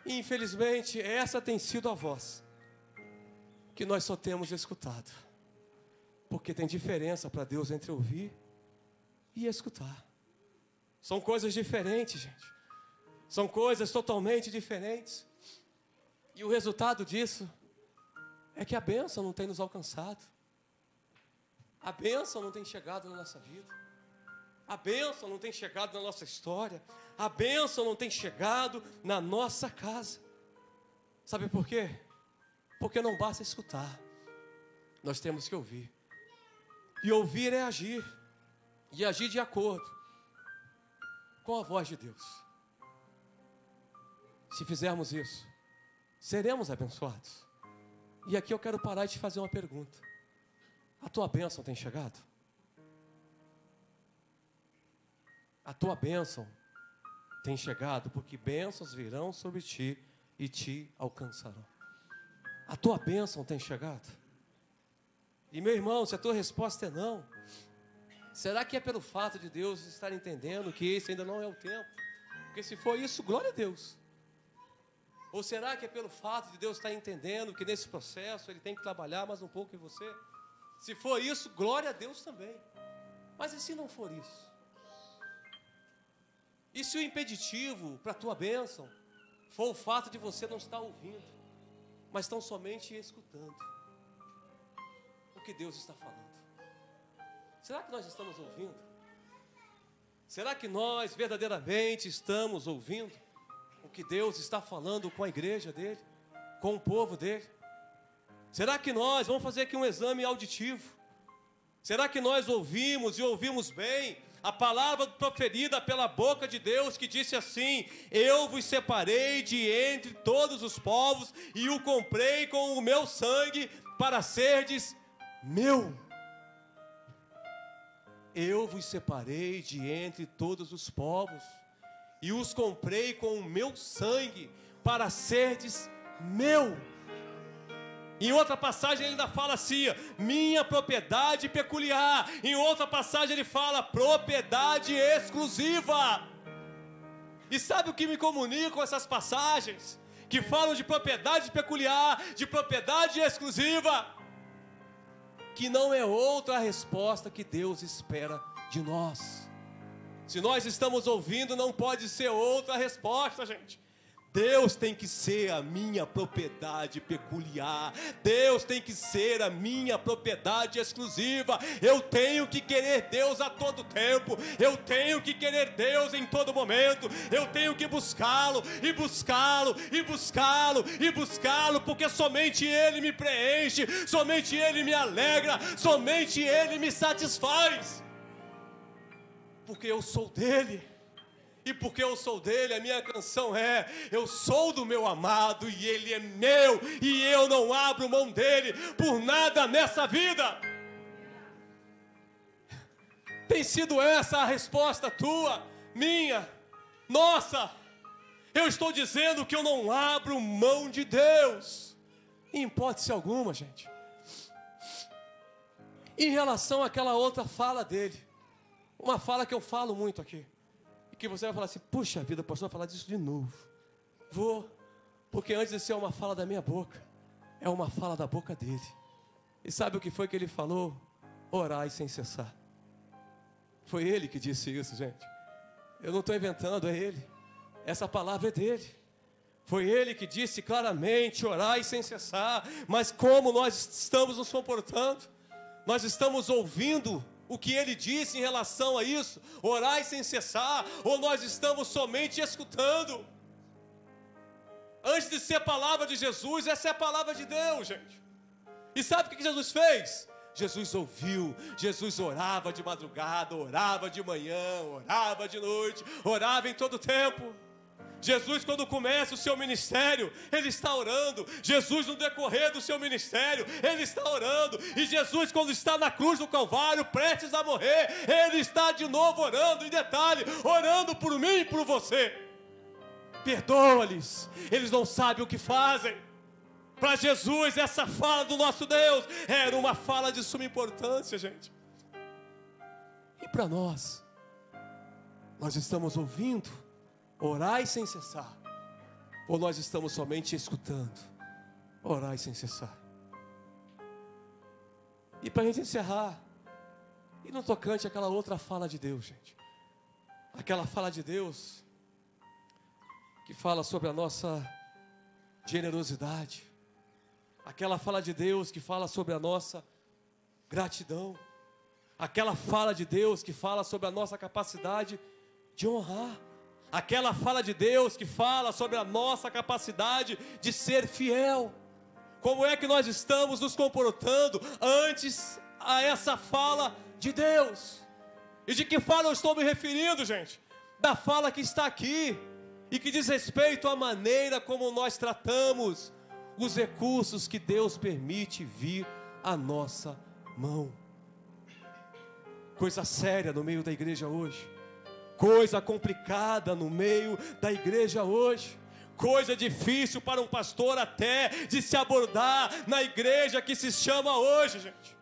E, infelizmente, essa tem sido a voz que nós só temos escutado. Porque tem diferença para Deus entre ouvir e escutar. São coisas diferentes, gente. São coisas totalmente diferentes. E o resultado disso é que a bênção não tem nos alcançado. A bênção não tem chegado na nossa vida. A bênção não tem chegado na nossa história. A bênção não tem chegado na nossa casa. Sabe por quê? Porque não basta escutar. Nós temos que ouvir. E ouvir é agir. E agir de acordo com a voz de Deus. Se fizermos isso, seremos abençoados. E aqui eu quero parar e te fazer uma pergunta. A tua bênção tem chegado? A tua bênção tem chegado, porque bênçãos virão sobre ti e te alcançarão. A tua bênção tem chegado? E meu irmão, se a tua resposta é não, será que é pelo fato de Deus estar entendendo que esse ainda não é o tempo? Porque se for isso, glória a Deus. Ou será que é pelo fato de Deus estar entendendo que nesse processo Ele tem que trabalhar mais um pouco em você? Se for isso, glória a Deus também. Mas e se não for isso? E se o impeditivo para a tua bênção for o fato de você não estar ouvindo, mas tão somente escutando o que Deus está falando? Será que nós estamos ouvindo? Será que nós verdadeiramente estamos ouvindo o que Deus está falando com a igreja dele, com o povo dele? Será que nós, vamos fazer aqui um exame auditivo, será que nós ouvimos e ouvimos bem a palavra proferida pela boca de Deus, que disse assim: eu vos separei de entre todos os povos e o comprei com o meu sangue para serdes meu. Eu vos separei de entre todos os povos e os comprei com o meu sangue para serdes meu. Em outra passagem ele ainda fala assim: minha propriedade peculiar. Em outra passagem ele fala propriedade exclusiva. E sabe o que me comunica com essas passagens? Que falam de propriedade peculiar, de propriedade exclusiva. Que não é outra a resposta que Deus espera de nós. Se nós estamos ouvindo, não pode ser outra a resposta, gente. Deus tem que ser a minha propriedade peculiar. Deus tem que ser a minha propriedade exclusiva. Eu tenho que querer Deus a todo tempo. Eu tenho que querer Deus em todo momento. Eu tenho que buscá-lo, e buscá-lo, e buscá-lo, e buscá-lo, porque somente Ele me preenche, somente Ele me alegra, somente Ele me satisfaz. Porque eu sou dele. E porque eu sou dele, a minha canção é: eu sou do meu amado e ele é meu, e eu não abro mão dele por nada nessa vida. Tem sido essa a resposta tua, minha, nossa? Eu estou dizendo que eu não abro mão de Deus, em hipótese alguma, gente. Em relação àquela outra fala dele, uma fala que eu falo muito aqui, que você vai falar assim: puxa vida, pastor, vai falar disso de novo. Vou, porque antes de ser uma fala da minha boca, é uma fala da boca dele. E sabe o que foi que ele falou? Orai sem cessar. Foi ele que disse isso, gente. Eu não estou inventando, é ele. Essa palavra é dele. Foi ele que disse claramente: orai sem cessar. Mas como nós estamos nos comportando? Nós estamos ouvindo o que ele disse em relação a isso, orai sem cessar, ou nós estamos somente escutando? Antes de ser a palavra de Jesus, essa é a palavra de Deus, gente. E sabe o que Jesus fez? Jesus ouviu, Jesus orava de madrugada, orava de manhã, orava de noite, orava em todo tempo. Jesus, quando começa o seu ministério, Ele está orando. Jesus, no decorrer do seu ministério, Ele está orando. E Jesus, quando está na cruz do Calvário, prestes a morrer, Ele está de novo orando. Em detalhe, orando por mim e por você. Perdoa-lhes, eles não sabem o que fazem. Para Jesus, essa fala do nosso Deus era uma fala de suma importância, gente. E para nós estamos ouvindo, orai sem cessar, ou nós estamos somente escutando, orai sem cessar? E para a gente encerrar, e no tocante àquela outra fala de Deus, gente, aquela fala de Deus que fala sobre a nossa generosidade, aquela fala de Deus que fala sobre a nossa gratidão, aquela fala de Deus que fala sobre a nossa capacidade de honrar, aquela fala de Deus que fala sobre a nossa capacidade de ser fiel. Como é que nós estamos nos comportando antes a essa fala de Deus? E de que fala eu estou me referindo, gente? Da fala que está aqui e que diz respeito à maneira como nós tratamos os recursos que Deus permite vir à nossa mão. Coisa séria no meio da igreja hoje, coisa complicada no meio da igreja hoje, coisa difícil para um pastor até de se abordar na igreja que se chama hoje, gente.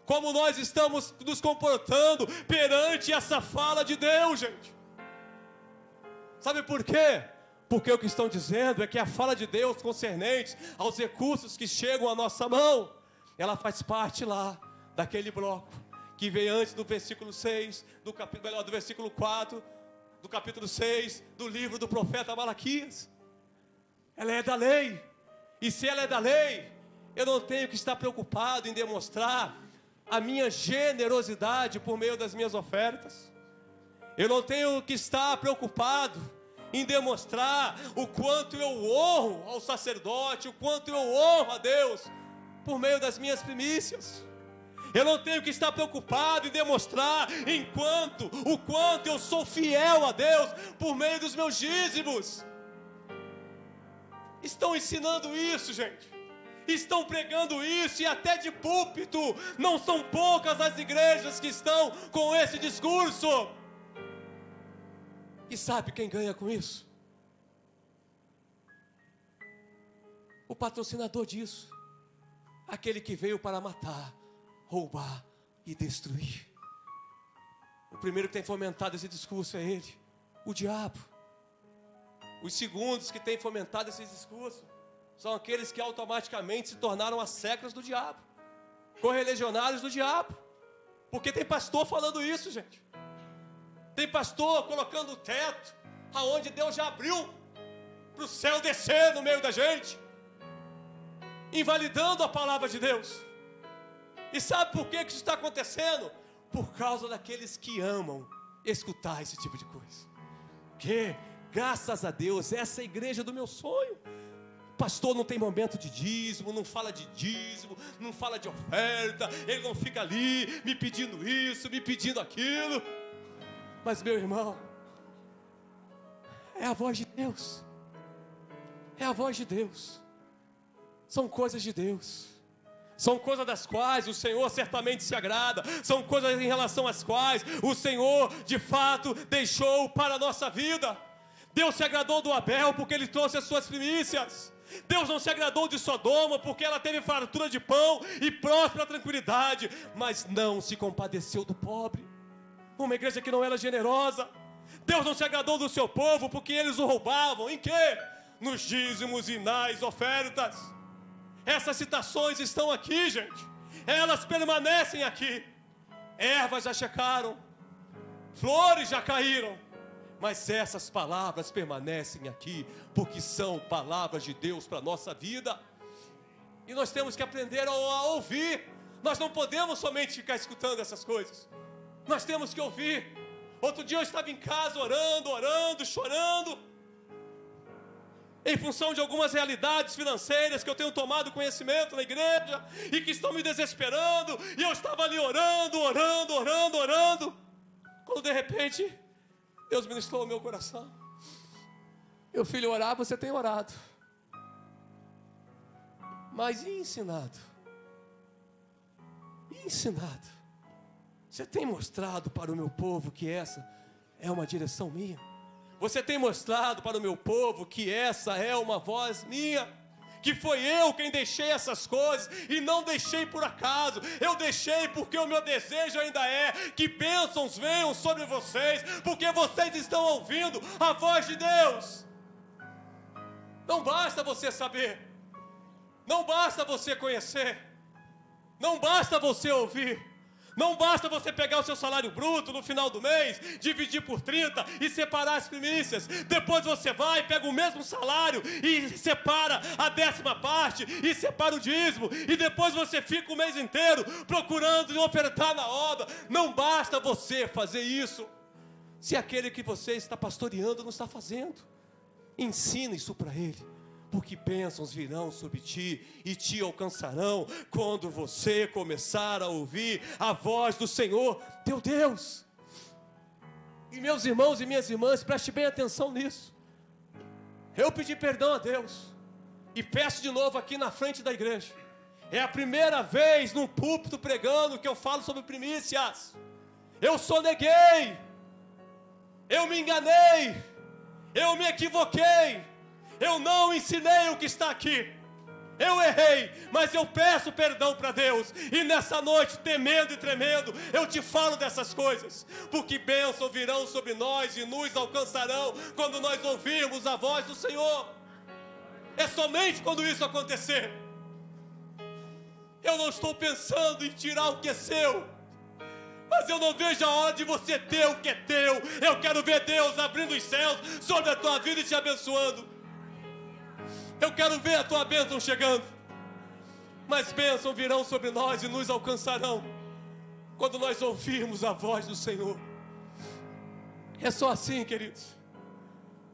Como nós estamos nos comportando perante essa fala de Deus, gente. Sabe por quê? Porque o que estão dizendo é que a fala de Deus concernente aos recursos que chegam à nossa mão, ela faz parte lá daquele bloco que vem antes do versículo 6, do versículo 4, do capítulo 6, do livro do profeta Malaquias. Ela é da lei. E se ela é da lei, eu não tenho que estar preocupado em demonstrar a minha generosidade por meio das minhas ofertas. Eu não tenho que estar preocupado em demonstrar o quanto eu honro ao sacerdote, o quanto eu honro a Deus por meio das minhas primícias. Eu não tenho que estar preocupado em demonstrar o quanto eu sou fiel a Deus por meio dos meus dízimos. Estão ensinando isso, gente. Estão pregando isso, e até de púlpito. Não são poucas as igrejas que estão com esse discurso. E sabe quem ganha com isso? O patrocinador disso. Aquele que veio para matar, roubar e destruir. O primeiro que tem fomentado esse discurso é ele, o diabo. Os segundos que têm fomentado esse discurso são aqueles que automaticamente se tornaram as sectas do diabo, correligionários do diabo. Porque tem pastor falando isso, gente. Tem pastor colocando o teto aonde Deus já abriu para o céu descer no meio da gente, invalidando a palavra de Deus. E sabe por que isso está acontecendo? Por causa daqueles que amam escutar esse tipo de coisa. Que, graças a Deus, essa é a igreja do meu sonho. Pastor não tem momento de dízimo, não fala de dízimo, não fala de oferta, ele não fica ali me pedindo isso, me pedindo aquilo. Mas, meu irmão, é a voz de Deus. É a voz de Deus. São coisas de Deus. São coisas das quais o Senhor certamente se agrada. São coisas em relação às quais o Senhor, de fato, deixou para a nossa vida. Deus se agradou do Abel porque ele trouxe as suas primícias. Deus não se agradou de Sodoma porque ela teve fartura de pão e próspera tranquilidade, mas não se compadeceu do pobre. Uma igreja que não era generosa. Deus não se agradou do seu povo porque eles o roubavam. Em quê? Nos dízimos e nas ofertas. Essas citações estão aqui, gente. Elas permanecem aqui. Ervas já checaram, flores já caíram, mas essas palavras permanecem aqui, porque são palavras de Deus para a nossa vida. E nós temos que aprender a ouvir. Nós não podemos somente ficar escutando essas coisas. Nós temos que ouvir. Outro dia eu estava em casa orando, chorando, em função de algumas realidades financeiras que eu tenho tomado conhecimento na igreja e que estão me desesperando. E eu estava ali orando, quando de repente Deus ministrou o meu coração. Meu filho, orar você tem orado. Mas e ensinado? E ensinado? Você tem mostrado para o meu povo que essa é uma direção minha? Você tem mostrado para o meu povo que essa é uma voz minha? Que foi eu quem deixei essas coisas e não deixei por acaso. Eu deixei porque o meu desejo ainda é que bênçãos venham sobre vocês, porque vocês estão ouvindo a voz de Deus. Não basta você saber, não basta você conhecer, não basta você ouvir, não basta você pegar o seu salário bruto no final do mês, dividir por 30 e separar as primícias. Depois você vai, pega o mesmo salário e separa a 10ª parte e separa o dízimo. E depois você fica o mês inteiro procurando ofertar na obra. Não basta você fazer isso se aquele que você está pastoreando não está fazendo. Ensina isso para ele. Porque bênçãos virão sobre ti e te alcançarão quando você começar a ouvir a voz do Senhor, teu Deus. E meus irmãos e minhas irmãs, preste bem atenção nisso. Eu pedi perdão a Deus e peço de novo aqui na frente da igreja. É a primeira vez num púlpito pregando que eu falo sobre primícias. Eu soneguei, eu me enganei, eu me equivoquei. Eu não ensinei o que está aqui. Eu errei, mas eu peço perdão para Deus. E nessa noite, temendo e tremendo, eu te falo dessas coisas. Porque bênçãos virão sobre nós e nos alcançarão quando nós ouvirmos a voz do Senhor. É somente quando isso acontecer. Eu não estou pensando em tirar o que é seu, mas eu não vejo a hora de você ter o que é teu. Eu quero ver Deus abrindo os céus sobre a tua vida e te abençoando. Eu quero ver a tua bênção chegando. Mas bênçãos virão sobre nós e nos alcançarão quando nós ouvirmos a voz do Senhor. É só assim, queridos.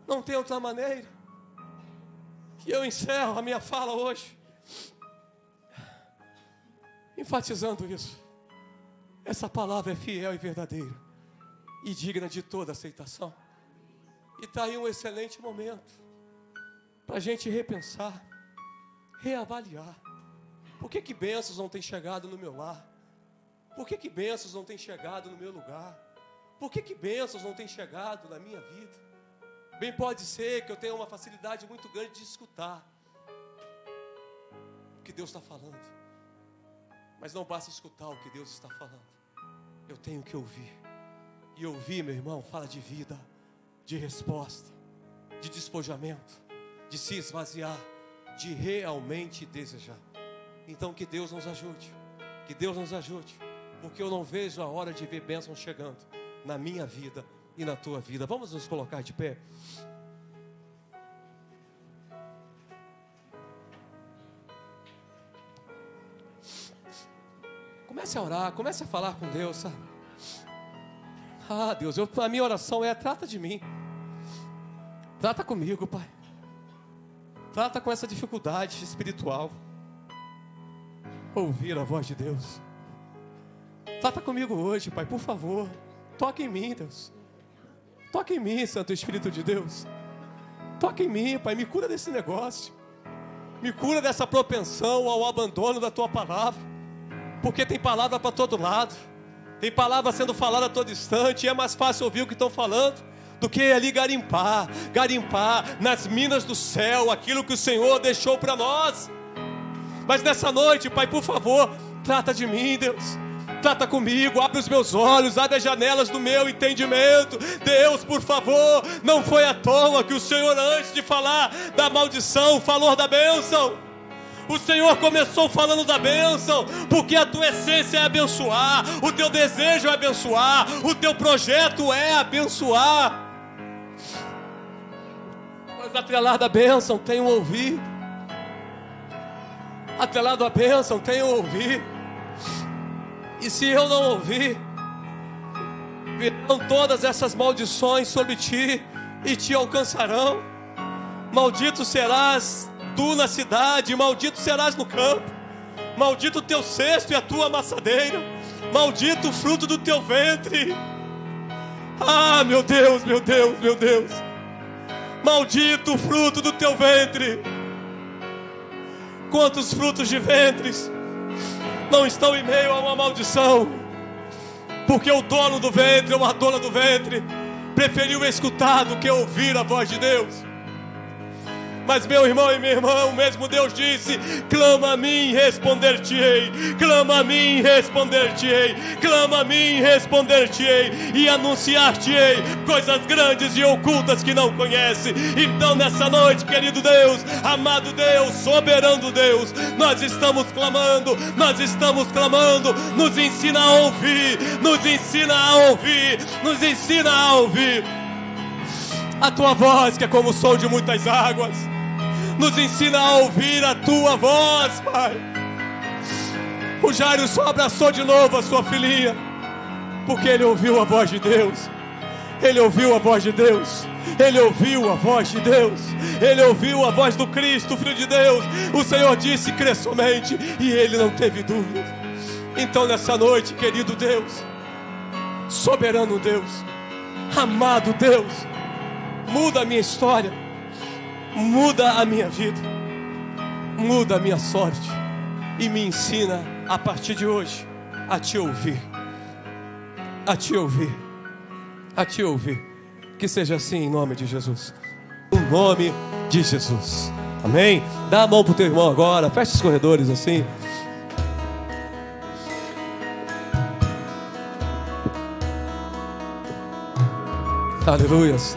Não tem outra maneira. Que eu encerro a minha fala hoje enfatizando isso. Essa palavra é fiel e verdadeira e digna de toda aceitação. E está aí um excelente momento para a gente repensar, reavaliar. Por que bênçãos não têm chegado no meu lar? Por que bênçãos não têm chegado no meu lugar? Por que bênçãos não têm chegado na minha vida? Bem pode ser que eu tenha uma facilidade muito grande de escutar o que Deus está falando. Mas não basta escutar o que Deus está falando. Eu tenho que ouvir. E ouvir, meu irmão, fala de vida, de resposta, de despojamento, de se esvaziar, de realmente desejar. Então que Deus nos ajude, que Deus nos ajude, porque eu não vejo a hora de ver bênçãos chegando na minha vida e na tua vida. Vamos nos colocar de pé. Comece a orar, comece a falar com Deus, sabe? Ah, Deus, a minha oração é: trata de mim, trata comigo, Pai. Trata com essa dificuldade espiritual. Ouvir a voz de Deus. Trata comigo hoje, Pai, por favor. Toque em mim, Deus. Toque em mim, Santo Espírito de Deus. Toque em mim, Pai, me cura desse negócio. Me cura dessa propensão ao abandono da Tua palavra. Porque tem palavra para todo lado. Tem palavra sendo falada a todo instante. E é mais fácil ouvir o que estão falando do que ali garimpar nas minas do céu aquilo que o Senhor deixou para nós. Mas nessa noite, Pai, por favor, trata de mim, Deus. Trata comigo, abre os meus olhos, abre as janelas do meu entendimento. Deus, por favor, não foi à toa que o Senhor, antes de falar da maldição, falou da bênção. O Senhor começou falando da bênção, porque a tua essência é abençoar, o teu desejo é abençoar, o teu projeto é abençoar. Mas atrelado à bênção tem um ouvir. Atrelado à bênção tem um ouvir. E se eu não ouvir, virão todas essas maldições sobre ti e te alcançarão. Maldito serás tu na cidade, maldito serás no campo. Maldito o teu cesto e a tua amassadeira. Maldito o fruto do teu ventre. Ah, meu Deus, meu Deus, meu Deus. Maldito o fruto do teu ventre. Quantos frutos de ventres não estão em meio a uma maldição? Porque o dono do ventre ou a dona do ventre preferiu escutar do que ouvir a voz de Deus. Mas meu irmão e minha irmã, o mesmo Deus disse: clama a mim e responder-te-ei. Clama a mim e responder-te-ei. Clama a mim e responder-te-ei. E anunciar-te-ei coisas grandes e ocultas que não conhece. Então nessa noite, querido Deus, amado Deus, soberano Deus, nós estamos clamando. Nos ensina a ouvir. Nos ensina a ouvir. Nos ensina a ouvir a tua voz, que é como o som de muitas águas. Nos ensina a ouvir a tua voz, Pai. O Jairo só abraçou de novo a sua filhinha, porque ele ouviu a voz de Deus. Ele ouviu a voz de Deus. Ele ouviu a voz de Deus. Ele ouviu a voz do Cristo, Filho de Deus. O Senhor disse: crê somente, e ele não teve dúvida. Então nessa noite, querido Deus, soberano Deus, amado Deus, muda a minha história, muda a minha vida, muda a minha sorte e me ensina a partir de hoje a te ouvir, a te ouvir, a te ouvir. Que seja assim em nome de Jesus, em nome de Jesus, amém? Dá a mão para o teu irmão agora, fecha os corredores assim. Aleluias.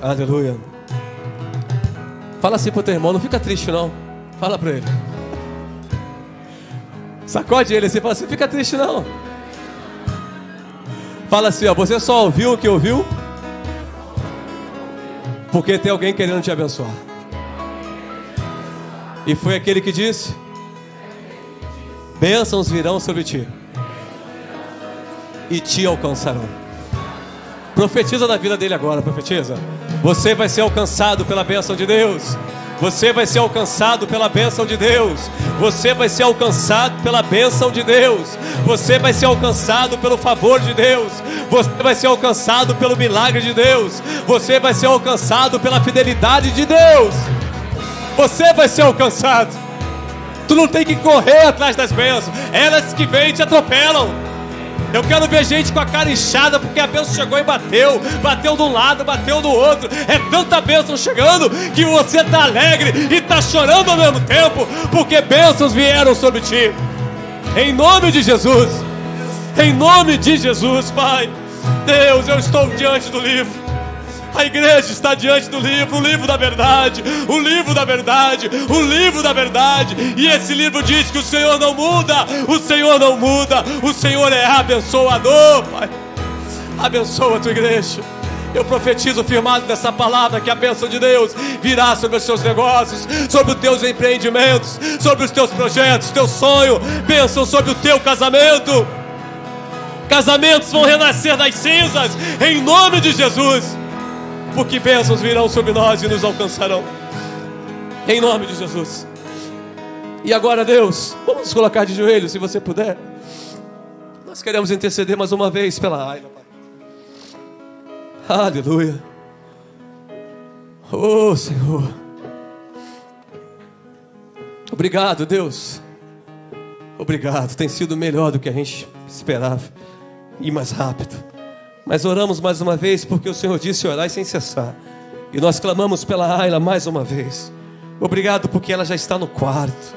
Aleluia. Fala assim pro teu irmão, não fica triste não. Fala pra ele. Sacode ele assim, fala assim: fica triste não. Fala assim, ó: você só ouviu o que ouviu porque tem alguém querendo te abençoar. E foi aquele que disse: bênçãos virão sobre ti e te alcançarão. Profetiza na vida dele agora, profetiza. Você vai ser alcançado pela bênção de Deus. Você vai ser alcançado pela bênção de Deus. Você vai ser alcançado pela bênção de Deus. Você vai ser alcançado pelo favor de Deus. Você vai ser alcançado pelo milagre de Deus. Você vai ser alcançado pela fidelidade de Deus. Você vai ser alcançado. Tu não tem que correr atrás das bênçãos, elas que vêm te atropelam. Eu quero ver gente com a cara inchada porque a bênção chegou e bateu. Bateu de um lado, bateu do outro. É tanta bênção chegando que você está alegre e está chorando ao mesmo tempo, porque bênçãos vieram sobre ti. Em nome de Jesus. Em nome de Jesus, Pai. Deus, eu estou diante do livro. A igreja está diante do livro, o livro da verdade, o livro da verdade, o livro da verdade. E esse livro diz que o Senhor não muda, o Senhor não muda, o Senhor é abençoador, Pai. Abençoa a tua igreja. Eu profetizo firmado nessa palavra que a bênção de Deus virá sobre os seus negócios, sobre os teus empreendimentos, sobre os teus projetos, teu sonho. Bênção sobre o teu casamento. Casamentos vão renascer das cinzas, em nome de Jesus. Porque bênçãos virão sobre nós e nos alcançarão, em nome de Jesus. E agora, Deus, vamos nos colocar de joelhos, se você puder. Nós queremos interceder mais uma vez pela Ayla, Pai. Aleluia. Oh, Senhor. Obrigado, Deus. Obrigado, tem sido melhor do que a gente esperava e mais rápido. Mas oramos mais uma vez porque o Senhor disse: orai sem cessar. E nós clamamos pela Ayla mais uma vez. Obrigado porque ela já está no quarto.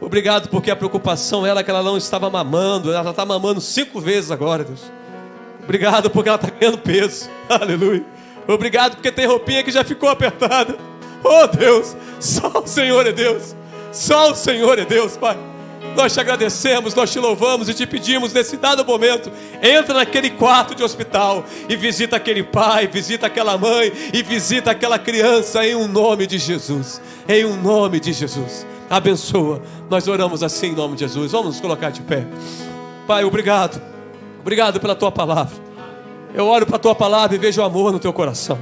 Obrigado porque a preocupação era que ela não estava mamando. Ela está mamando 5 vezes agora, Deus. Obrigado porque ela está ganhando peso. Aleluia. Obrigado porque tem roupinha que já ficou apertada. Oh Deus, só o Senhor é Deus. Só o Senhor é Deus, Pai. Nós te agradecemos, nós te louvamos e te pedimos nesse dado momento: entra naquele quarto de hospital e visita aquele pai, visita aquela mãe e visita aquela criança em um nome de Jesus. Em um nome de Jesus. Abençoa. Nós oramos assim em nome de Jesus. Vamos nos colocar de pé. Pai, obrigado. Obrigado pela tua palavra. Eu oro para a tua palavra e vejo amor no teu coração.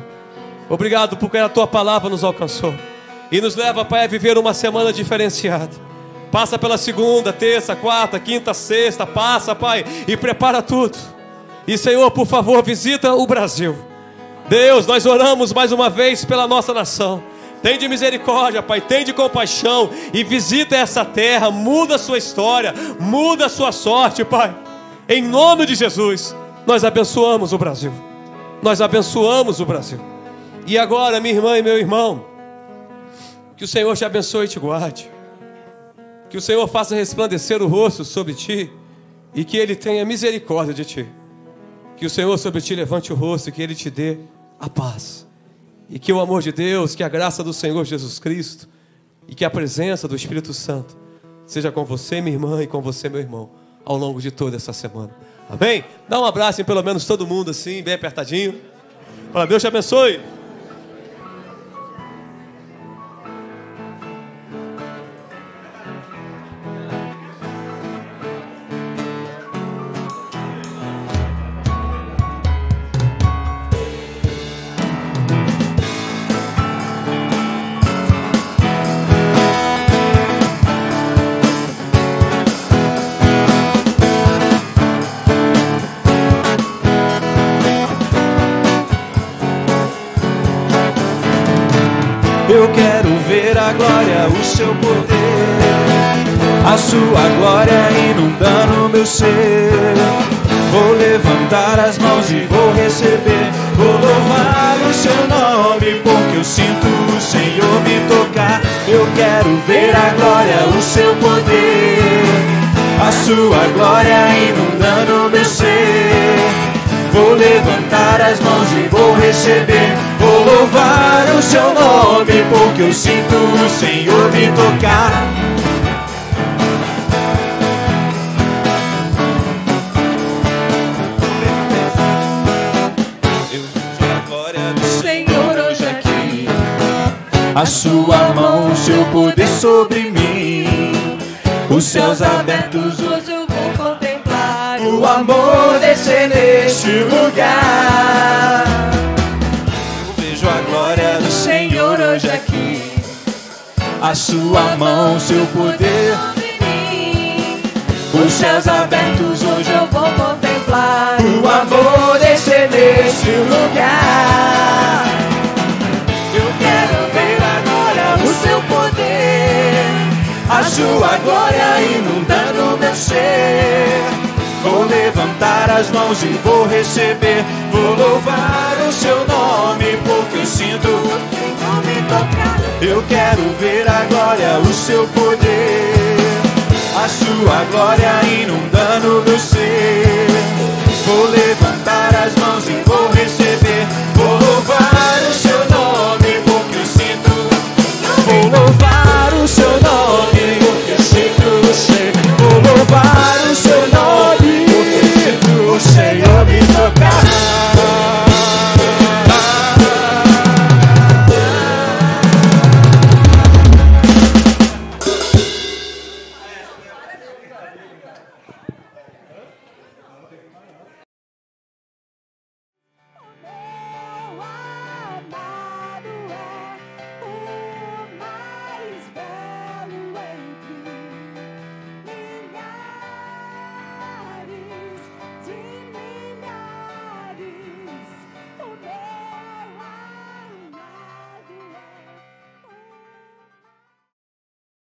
Obrigado porque a tua palavra nos alcançou e nos leva, Pai, a viver uma semana diferenciada. Passa pela segunda, terça, quarta, quinta, sexta. Passa, Pai, e prepara tudo. E Senhor, por favor, visita o Brasil. Deus, nós oramos mais uma vez pela nossa nação. Tem de misericórdia, Pai, tem de compaixão e visita essa terra, muda a sua história, muda a sua sorte, Pai. Em nome de Jesus, nós abençoamos o Brasil. Nós abençoamos o Brasil. E agora, minha irmã e meu irmão, que o Senhor te abençoe e te guarde. Que o Senhor faça resplandecer o rosto sobre ti e que Ele tenha misericórdia de ti. Que o Senhor sobre ti levante o rosto e que Ele te dê a paz. E que o amor de Deus, que a graça do Senhor Jesus Cristo e que a presença do Espírito Santo seja com você, minha irmã, e com você, meu irmão, ao longo de toda essa semana. Amém? Dá um abraço em pelo menos todo mundo assim, bem apertadinho. Fala, Deus te abençoe. Eu quero ver a glória, o seu poder, a sua glória inundando meu ser. Vou levantar as mãos e vou receber, vou louvar o seu nome, porque eu sinto o Senhor me tocar. Eu quero ver a glória, o seu poder, a sua glória inundando meu ser. Vou levantar as mãos e vou receber, vou louvar o seu nome, porque eu sinto o Senhor me tocar. Eu vejo a glória do Senhor hoje aqui, a sua mão, o seu poder sobre mim. Os céus abertos hoje eu vou contemplar, o amor descer neste lugar. Eu vejo a glória do Senhor hoje aqui, a sua mão, seu poder sobre mim. Os céus abertos hoje eu vou contemplar, o amor descer neste lugar. Eu quero ver agora o seu poder, a sua glória inundando meu ser. Vou levantar as mãos e vou receber, vou louvar o seu nome, porque eu sinto o Senhor me tocar. Eu quero ver a glória, o seu poder, a sua glória inundando meu ser. Vou levantar